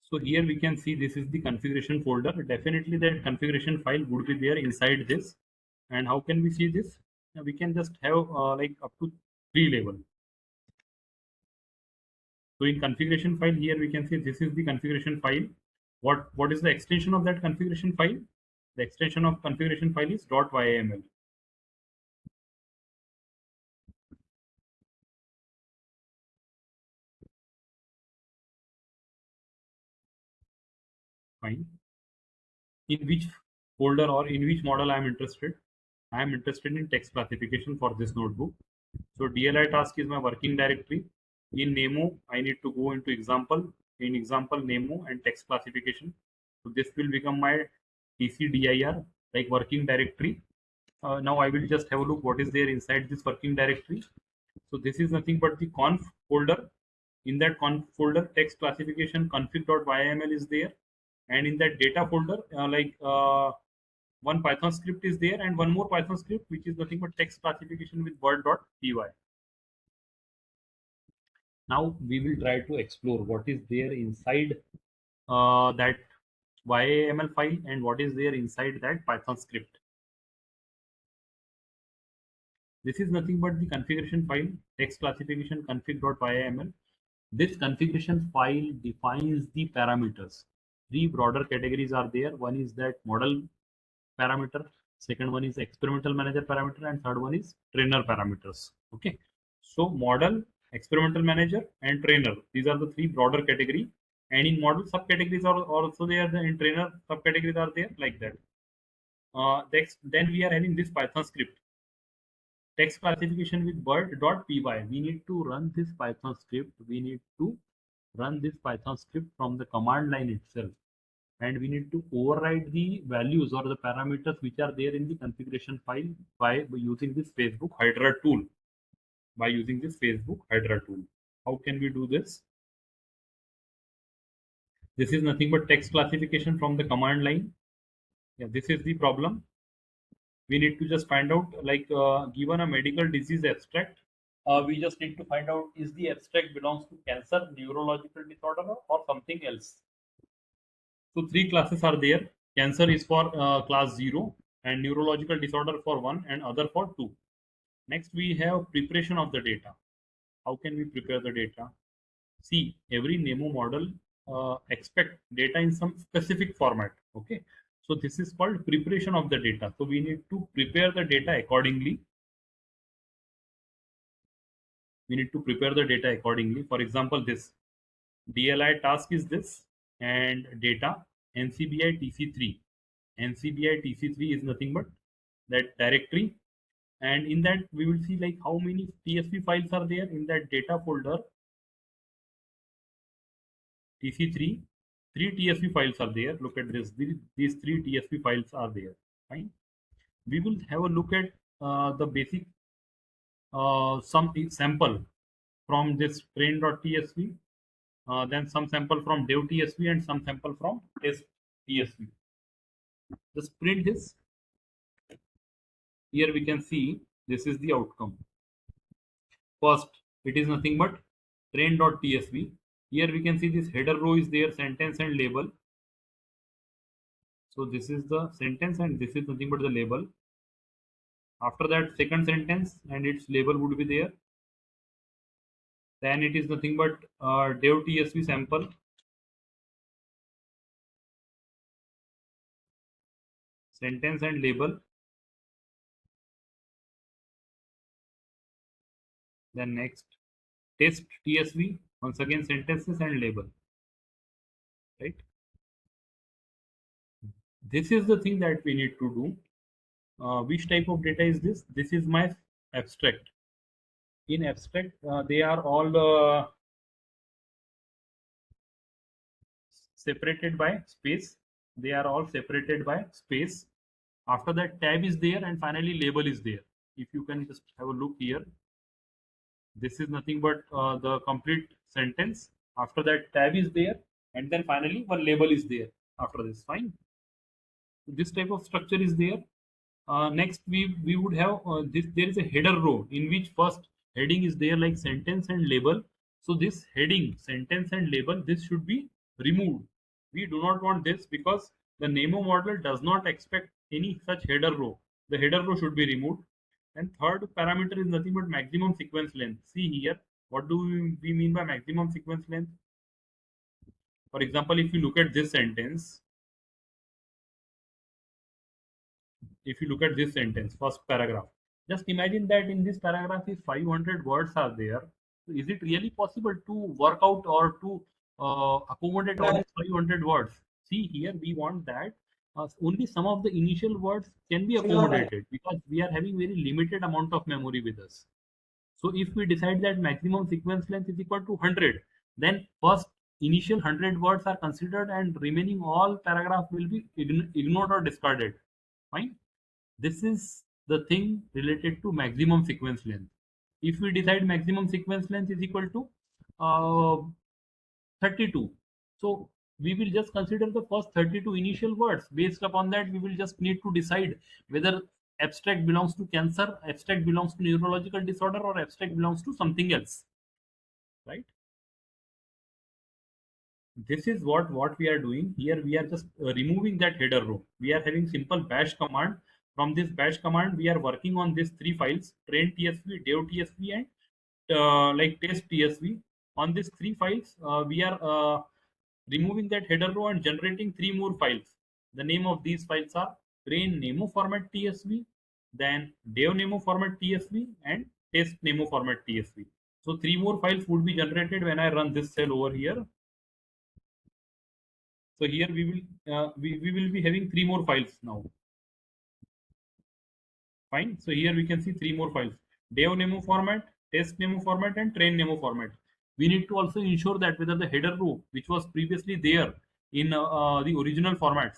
So here we can see this is the configuration folder. Definitely that configuration file would be there inside this. And how can we see this? We can just have like up to three level. So in configuration file here we can see this is the configuration file. What is the extension of that configuration file? The extension of configuration file is .yml. Fine. In which folder or in which model I am interested? I am interested in text classification for this notebook. So DLI task is my working directory. In Nemo, I need to go into example. In example Nemo and text classification. So this will become my TCDIR like working directory. Now I will just have a look what is there inside this working directory. So this is nothing but the conf folder. In that conf folder, text classification config.yml is there, and in that data folder, one Python script is there, and one more Python script which is nothing but text classification with word.py. Now we will try to explore what is there inside that YAML file and what is there inside that Python script. This is nothing but the configuration file, text classification config.yml. This configuration file defines the parameters. Three broader categories are there. One is that model parameter, second one is experimental manager parameter, and third one is trainer parameters. Okay. So model, experimental manager, and trainer. These are the three broader category. And in model subcategories are also there. In trainer subcategories are there like that. Next, then we are having this Python script. Text classification with bird.py. We need to run this Python script. We need to run this Python script from the command line itself. And we need to override the values or the parameters which are there in the configuration file by using this Facebook Hydra tool. by using this Facebook Hydra tool. How can we do this? This is nothing but text classification from the command line. Yeah, this is the problem. We need to just find out, like, given a medical disease abstract, we just need to find out is the abstract belongs to cancer, neurological disorder, or something else. So three classes are there. Cancer is for class 0, and neurological disorder for 1, and other for 2. Next, we have preparation of the data. How can we prepare the data? See, every NEMO model expect data in some specific format. Okay, so this is called preparation of the data. So we need to prepare the data accordingly. We need to prepare the data accordingly. For example, this DLI task is this, and data NCBI TC3. NCBI TC3 is nothing but that directory, and in that we will see like how many TSP files are there in that data folder. TC3, three TSP files are there. Look at this. These three TSP files are there. Fine. We will have a look at the basic some sample from this train.tsv, then some sample from dev.tsv, and some sample from test.tsv. Just print this. Here we can see this is the outcome. First, it is nothing but train.tsv. Here we can see this header row is there, sentence and label. So this is the sentence and this is nothing but the label. After that, second sentence and its label would be there. Then it is nothing but dev tsv sample, sentence and label. Then next, test tsv, once again sentences and label. Right. This is the thing that we need to do. Which type of data is this? This is my abstract. In abstract, they are all separated by space. They are all separated by space. After that, tab is there, and finally label is there. If you can just have a look here, this is nothing but the complete sentence. After that, tab is there, and then finally one label is there after this. Fine. This type of structure is there. Next, we would have this. There is a header row in which first heading is there like sentence and label. So this heading, sentence and label, this should be removed. We do not want this because the NEMO model does not expect any such header row. The header row should be removed. And third parameter is nothing but maximum sequence length. See here, what do we mean by maximum sequence length? For example, if you look at this sentence, if you look at this sentence, first paragraph, just imagine that in this paragraph if 500 words are there, so is it really possible to work out or to accommodate all these 500 words? See here, we want that only some of the initial words can be accommodated because we are having very limited amount of memory with us. So if we decide that maximum sequence length is equal to 100, then first initial 100 words are considered and remaining all paragraph will be ignored or discarded. Fine. This is the thing related to maximum sequence length. If we decide maximum sequence length is equal to 32, so we will just consider the first 32 initial words. Based upon that, we will just need to decide whether abstract belongs to cancer, abstract belongs to neurological disorder, or abstract belongs to something else. Right? This is what we are doing here. We are just removing that header row. We are having simple bash command. From this bash command, we are working on these three files: train tsv, dev tsv, and like test tsv. On these three files, we are removing that header row and generating three more files. The name of these files are train nemo format tsv, then dev nemo format tsv, and test nemo format tsv. So three more files would be generated when I run this cell over here. So here we will be having three more files now. Fine. So here we can see three more files: dev nemo format, test nemo format, and train nemo format. We need to also ensure that whether the header row, which was previously there in the original formats,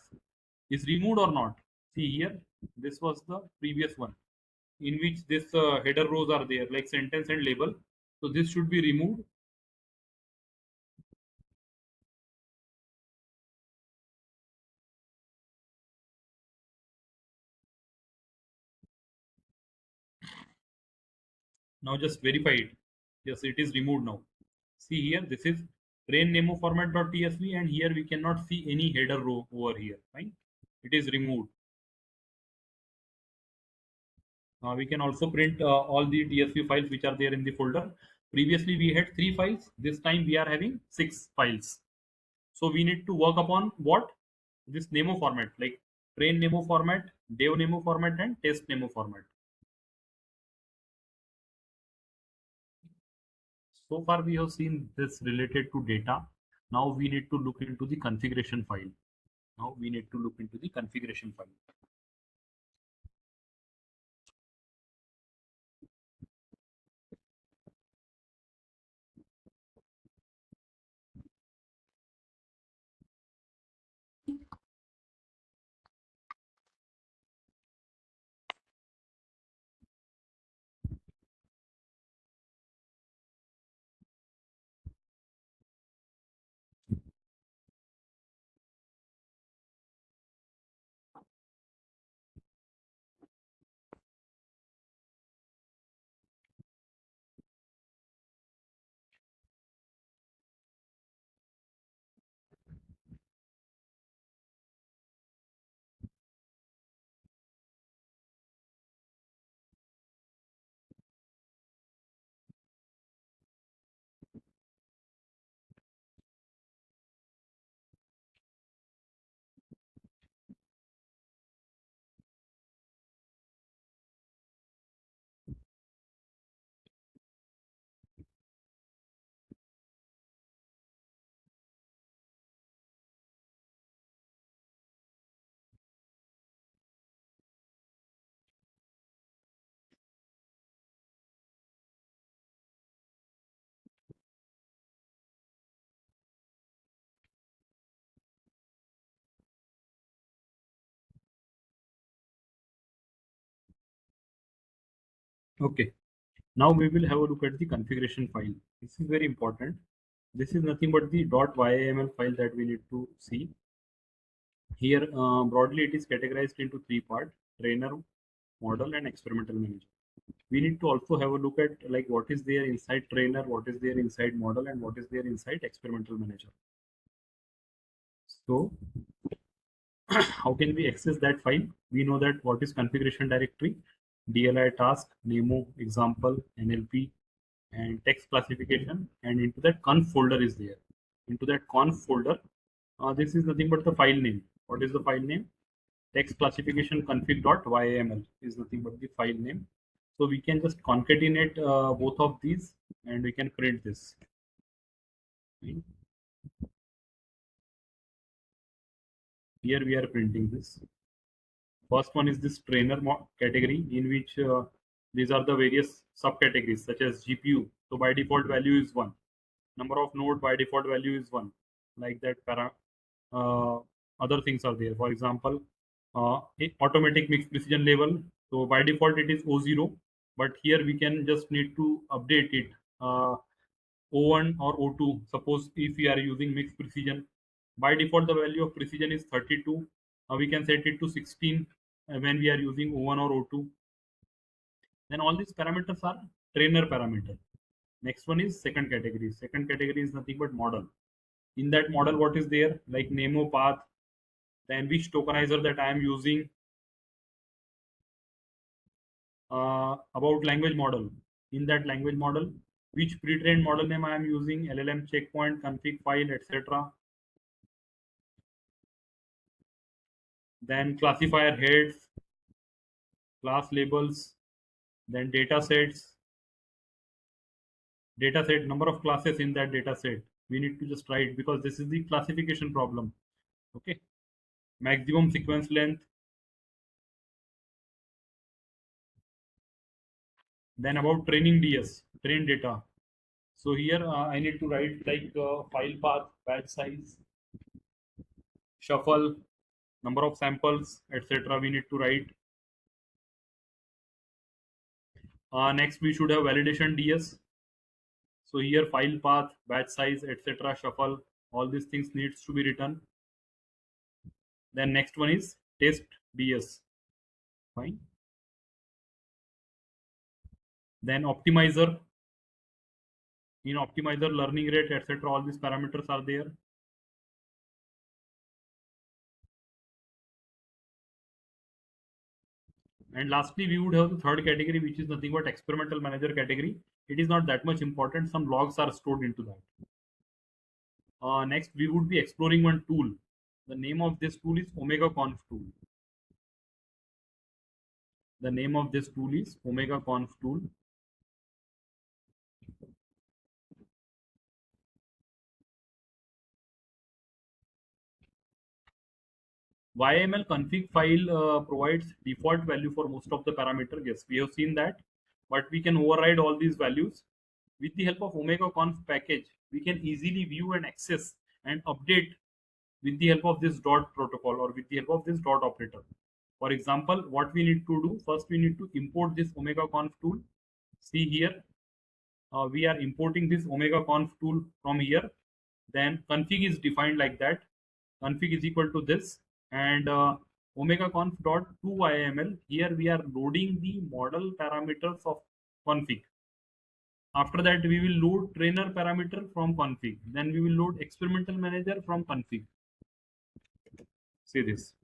is removed or not. See here, this was the previous one. in which this header rows are there, like sentence and label. So this should be removed. Now just verify it. Yes, it is removed now. See here, this is train nemo format.tsv, and here we cannot see any header row over here. Fine, it is removed. We can also print all the tsv files which are there in the folder. Previously we had 3 files. This time we are having 6 files. So we need to work upon what? This nemo format, like train nemo format, dev nemo format, and test nemo format. So far we have seen this related to data. Now we need to look into the configuration file. Now we need to look into the configuration file. Okay. Now we will have a look at the configuration file. This is very important. This is nothing but the .yaml file that we need to see. Here, broadly, it is categorized into 3 parts: trainer, model, and experimental manager. We need to also have a look at like what is there inside trainer, what is there inside model, and what is there inside experimental manager. So how can we access that file? We know that what is configuration directory, DLI task, Nemo, example, NLP, and text classification, and into that conf folder is there. Into that conf folder, this is nothing but the file name. What is the file name? Text classification config.yml is nothing but the file name. So we can just concatenate both of these, and we can print this. Here we are printing this. First one is this trainer category, in which these are the various subcategories such as GPU. So by default value is 1. Number of node by default value is 1. Like that other things are there. For example, automatic mixed precision level. So by default it is O0, but here we can just need to update it O1 or O2. Suppose if we are using mixed precision, by default the value of precision is 32. We can set it to 16 when we are using O1 or O2. Then all these parameters are trainer parameter. Next one is second category. Second category is nothing but model. In that model, what is there? Like Nemo path, then which tokenizer that I am using, about language model. In that language model, which pre-trained model name I am using, LLM checkpoint, config file, etc. Then classifier heads, class labels, then data sets, data set, number of classes in that data set. We need to just write because this is the classification problem. Okay. Maximum sequence length. Then about training DS, train data. So here I need to write like file path, batch size, shuffle, number of samples, etc. We need to write. Next, we should have validation DS. So here file path, batch size, etc. Shuffle, all these things needs to be written. Then next one is test DS. Fine. Then optimizer. In optimizer, learning rate, etc. All these parameters are there. And lastly, we would have the third category, which is nothing but experimental manager category. It is not that much important. Some logs are stored into that. Next, we would be exploring one tool. The name of this tool is Omega Conf tool. The name of this tool is Omega Conf tool. YML config file provides default value for most of the parameters. Yes, we have seen that, but we can override all these values. With the help of Omega Conf package, we can easily view and access and update with the help of this dot protocol or with the help of this dot operator. For example, what we need to do, first we need to import this Omega Conf tool. See here, we are importing this Omega Conf tool from here. Then config is defined like that. Config is equal to this, and Omega Conf dot to YML. Here we are loading the model parameters of config. After that, we will load trainer parameter from config. Then we will load experimental manager from config. See this.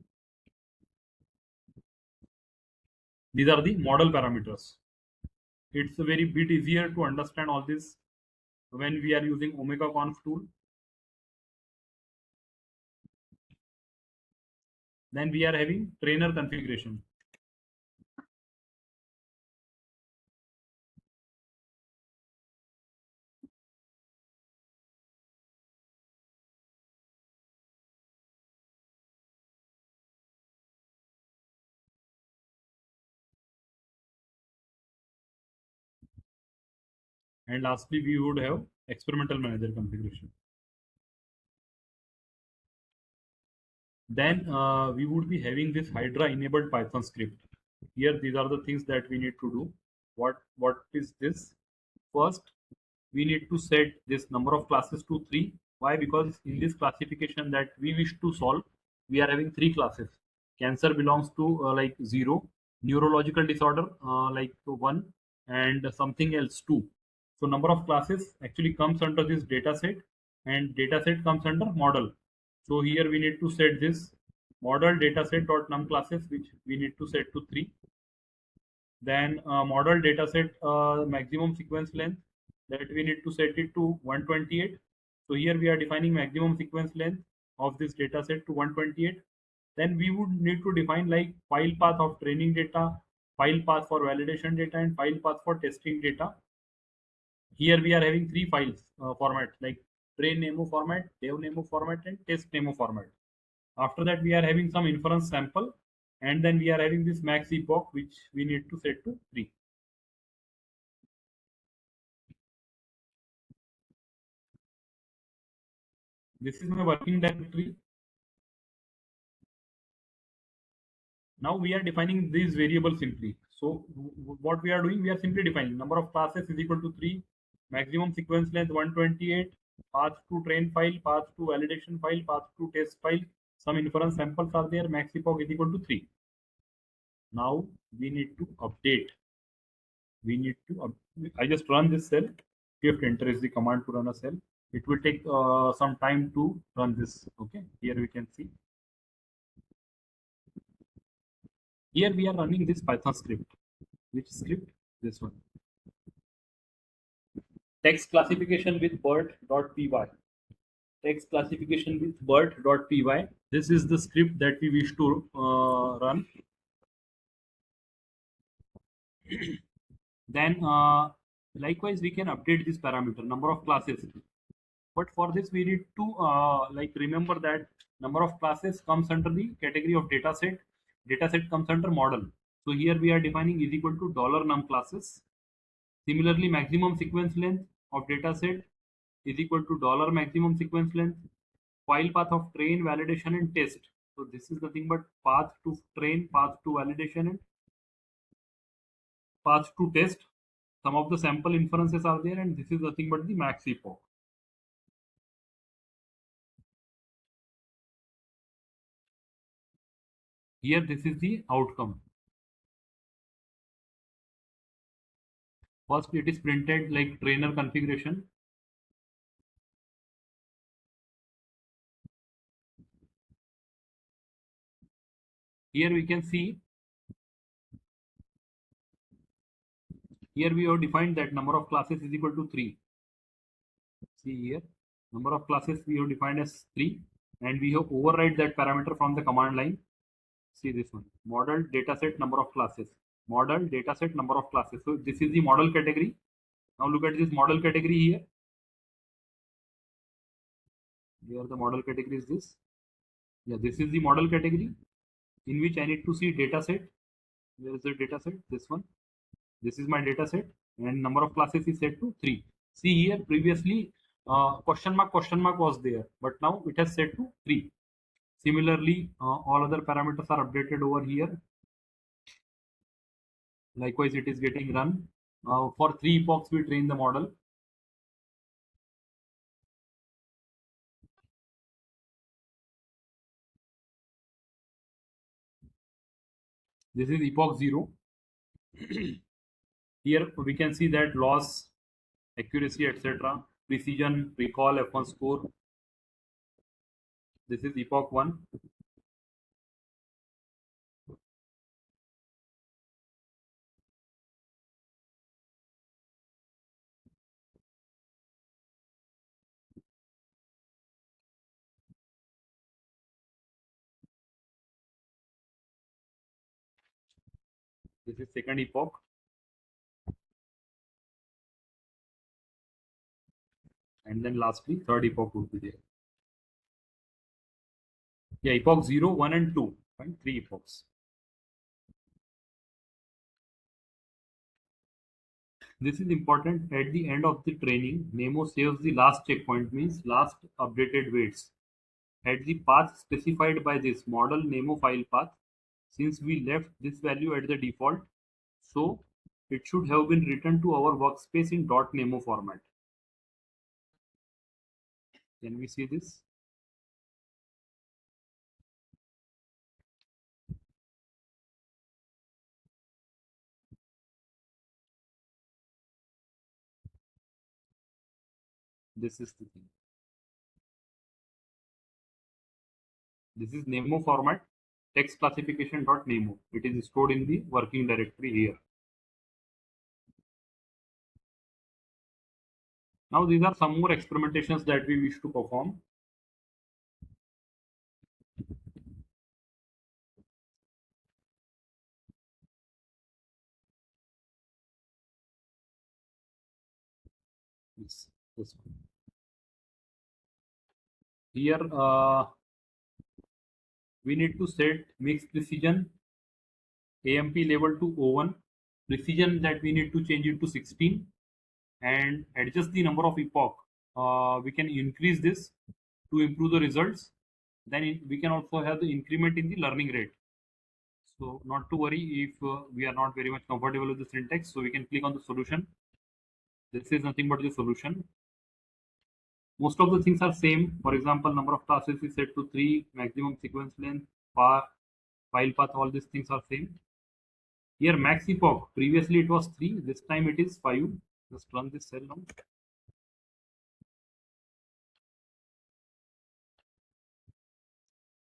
These are the model parameters. It's a very bit easier to understand all this when we are using Omega Conf tool. Then we are having trainer configuration. And lastly, we would have experimental manager configuration. Then we would be having this Hydra enabled Python script. Here, these are the things that we need to do. What is this? First, we need to set this number of classes to 3. Why? Because in this classification that we wish to solve, we are having 3 classes. Cancer belongs to like 0, neurological disorder like 1, and something else 2. So number of classes actually comes under this data set, and data set comes under model. So here we need to set this model dataset dot num classes, which we need to set to 3. Then model dataset maximum sequence length, that we need to set it to 128. So here we are defining maximum sequence length of this dataset to 128. Then we would need to define like file path of training data, file path for validation data, and file path for testing data. Here we are having 3 files format like train nemo format, dev nemo format, and test nemo format. After that, we are having some inference sample, and then we are having this max epoch, which we need to set to 3. This is my working directory. Now we are defining these variables simply. So what we are doing, we are simply defining number of classes is equal to 3, maximum sequence length 128, path to train file, path to validation file, path to test file. Some inference samples are there. Max epoch is equal to 3. Now we need to update. We need to. I just run this cell. Shift enter is the command to run a cell. It will take some time to run this. Okay, here we can see. Here we are running this Python script. Which script? This one. Text classification with BERT.py. Text classification with BERT.py. This is the script that we wish to run. Then likewise we can update this parameter number of classes. But for this we need to like remember that number of classes comes under the category of dataset. Dataset comes under model. So here we are defining is equal to $num classes. Similarly, maximum sequence length of dataset is equal to $maximum sequence length. File path of train, validation, and test. So this is nothing but path to train, path to validation, and path to test. some of the sample inferences are there, and this is nothing but the max epoch. Here, this is the outcome. First, it is printed like trainer configuration. Here we can see, here we have defined that number of classes is equal to 3. See here, number of classes we have defined as 3, and we have override that parameter from the command line. See this one, model dataset number of classes, model dataset number of classes. So this is the model category. Now look at this model category here. Here the model category is this. Yeah, this is the model category in which I need to see dataset. Where is the dataset? This one. This is my dataset, and number of classes is set to 3. See here, previously question mark was there, but now it has set to 3. Similarly, all other parameters are updated over here. Likewise, it is getting run. For 3 epochs, we train the model. This is epoch 0. Here we can see that loss, accuracy, etc., precision, recall, F1 score. This is epoch 1. This is second epoch. And then lastly, third epoch would be there. Yeah, epoch 0, 1 and 2, and 3 epochs. This is important. At the end of the training, Nemo saves the last checkpoint, means last updated weights, at the path specified by this model Nemo file path. Since we left this value at the default, so it should have been written to our workspace in .nemo format. Can we see this? This is the thing. This is Nemo format, text classification.nemo. It is stored in the working directory here. Now these are some more experimentations that we wish to perform. This one. Here we need to set mix precision AMP level to 01, precision that we need to change it to 16, and adjust the number of epoch. We can increase this to improve the results. Then we can also have the increment in the learning rate. So not to worry if we are not very much comfortable with the syntax. So we can click on the solution. This is nothing but the solution. Most of the things are same. For example, number of classes is set to 3, maximum sequence length, file path, all these things are same. Here max epoch, previously it was 3, this time it is 5. Just run this cell now.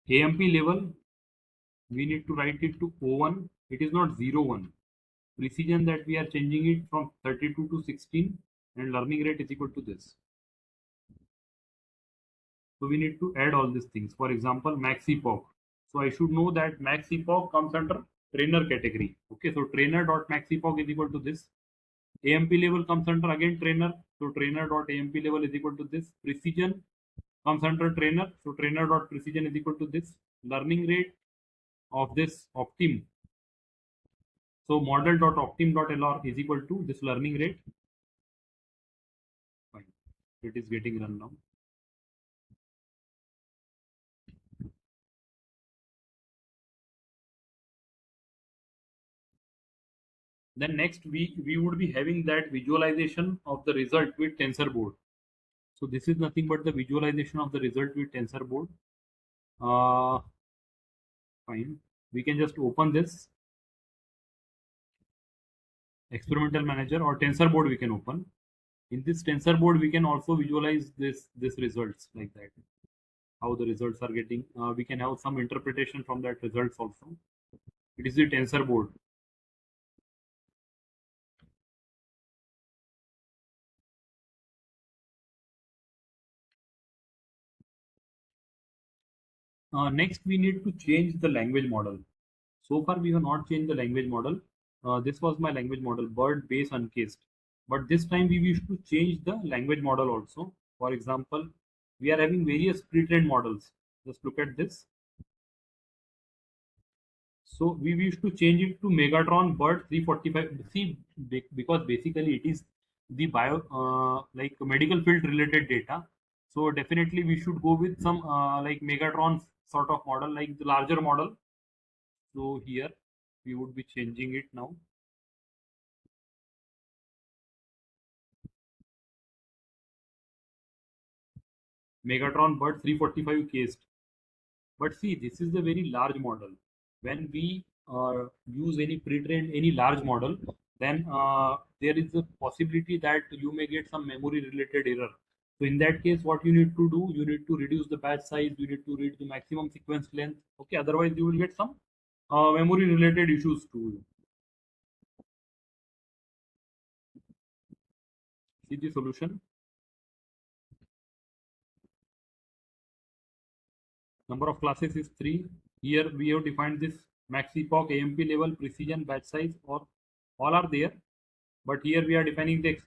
AMP level, we need to write it to 01. It is not 01. Precision that we are changing it from 32 to 16, and learning rate is equal to this. So we need to add all these things. For example, max epoch. So I should know that max epoch comes under trainer category. Okay, so trainer dot max epoch is equal to this. AMP level comes under again trainer. So trainer dot AMP level is equal to this. Precision comes under trainer. So trainer dot precision is equal to this. Learning rate of this optim. So model dot optim dot LR is equal to this learning rate. Fine. It is getting run now. Then next we would be having that visualization of the result with TensorBoard. So this is nothing but the visualization of the result with TensorBoard. Uh, Fine. We can just open this experimental manager or TensorBoard we can open. In this TensorBoard we can also visualize this results like that. How the results are getting. We can have some interpretation from that results also. It is the TensorBoard. Next, we need to change the language model. So far, we have not changed the language model. This was my language model, bird, base, uncased. But this time, we wish to change the language model also. For example, we are having various pre-trained models. Just look at this. So we wish to change it to Megatron Bird 345. See, because basically it is the like medical field related data. So definitely we should go with some like Megatron sort of model, like the larger model. So here we would be changing it now. Megatron Bird 345 cased. But see, this is a very large model. When we use any pre-trained, any large model, then there is a possibility that you may get some memory-related error. So in that case, what you need to do, you need to reduce the batch size, you need to read the maximum sequence length. Okay, otherwise you will get some memory-related issues too. See the solution. Number of classes is 3. Here we have defined this max epoch, AMP level, precision, batch size, or all are there. But here we are defining the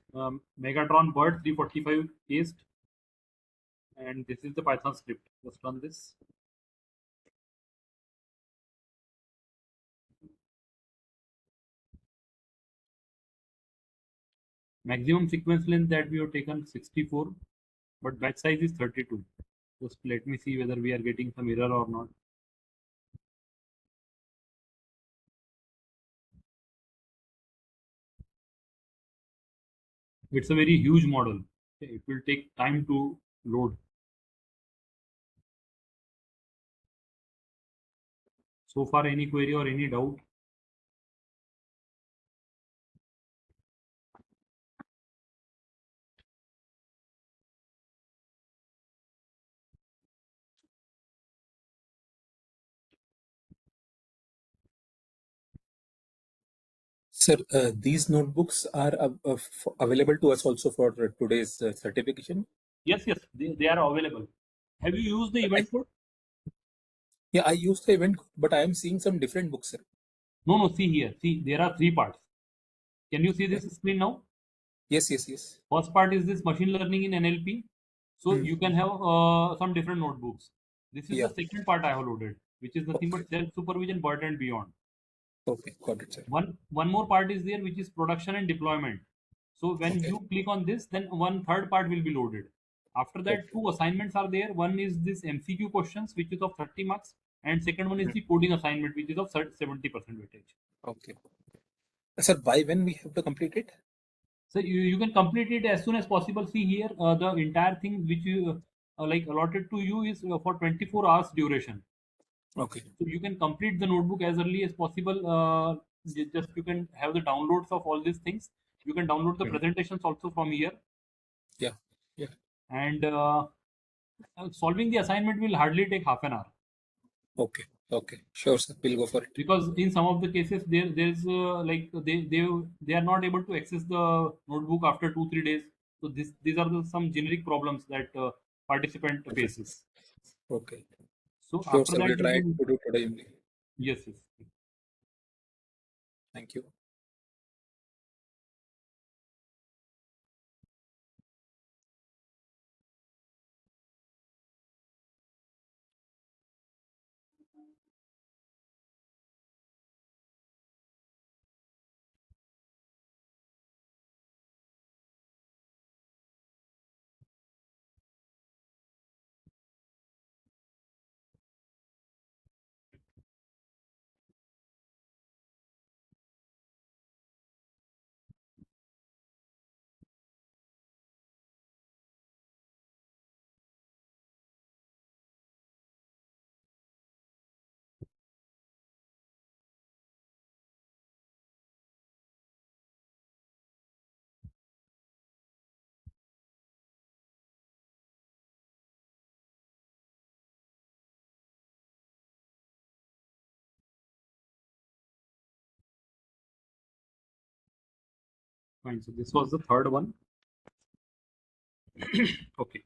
Megatron Bird 345 cased, and this is the Python script. Just run this. Maximum sequence length that we have taken 64, but batch size is 32. Just let me see whether we are getting some error or not. It's a very huge model. It will take time to load. So far, any query or any doubt? Sir, these notebooks are available to us also for today's certification. Yes, yes, they are available. Have you used the event code? Yeah, I used the event, but I am seeing some different books, sir. No, no, see here. See, there are 3 parts. Can you see Yeah. this screen now? Yes, yes, yes. First part is this machine learning in NLP. So Hmm. you can have some different notebooks. This is the Yeah. second part I have loaded, which is nothing Okay. but self supervision, BERT and beyond. Okay. Got it, sir. One more part is there, which is production and deployment. So when Okay. you click on this, then one third part will be loaded. After that, Okay. 2 assignments are there. One is this MCQ questions, which is of 30 marks, and second one is the coding assignment, which is of 70% weightage. Okay. Sir, by when we have to complete it? So you can complete it as soon as possible. See here, the entire thing which you like allotted to you is for 24 hours duration. Okay. So you can complete the notebook as early as possible. Just you can have the downloads of all these things. You can download the Hmm. presentations also from here, Yeah. Yeah. and solving the assignment will hardly take half an hour. Okay. Okay. Sure, sir. We'll go for it. Because in some of the cases there's like they are not able to access the notebook after 2 3 days. So these are some generic problems that participant faces. Okay. So Sure, after sir. that We'll you try can, to do today only. yes, yes. Thank you. Fine. So this was the third one. Okay.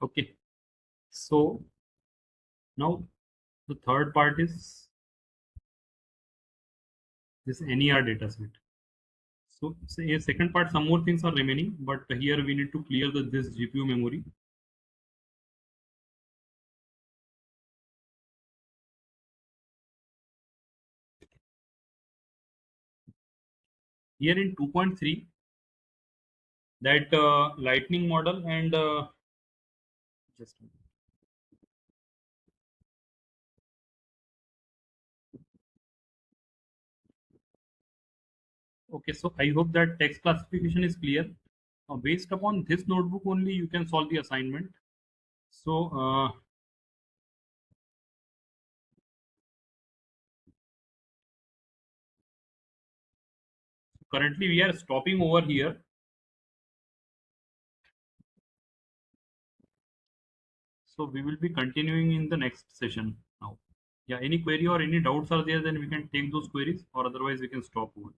Okay. So now the third part is this NER dataset. So say a second part, some more things are remaining, but here we need to clear this GPU memory. Here in 2.3, that lightning model and just a minute. Okay, so I hope that text classification is clear. Based upon this notebook only, you can solve the assignment. So currently we are stopping over here. So we will be continuing in the next session now. Yeah, any query or any doubts are there, then we can take those queries, or otherwise we can stop over.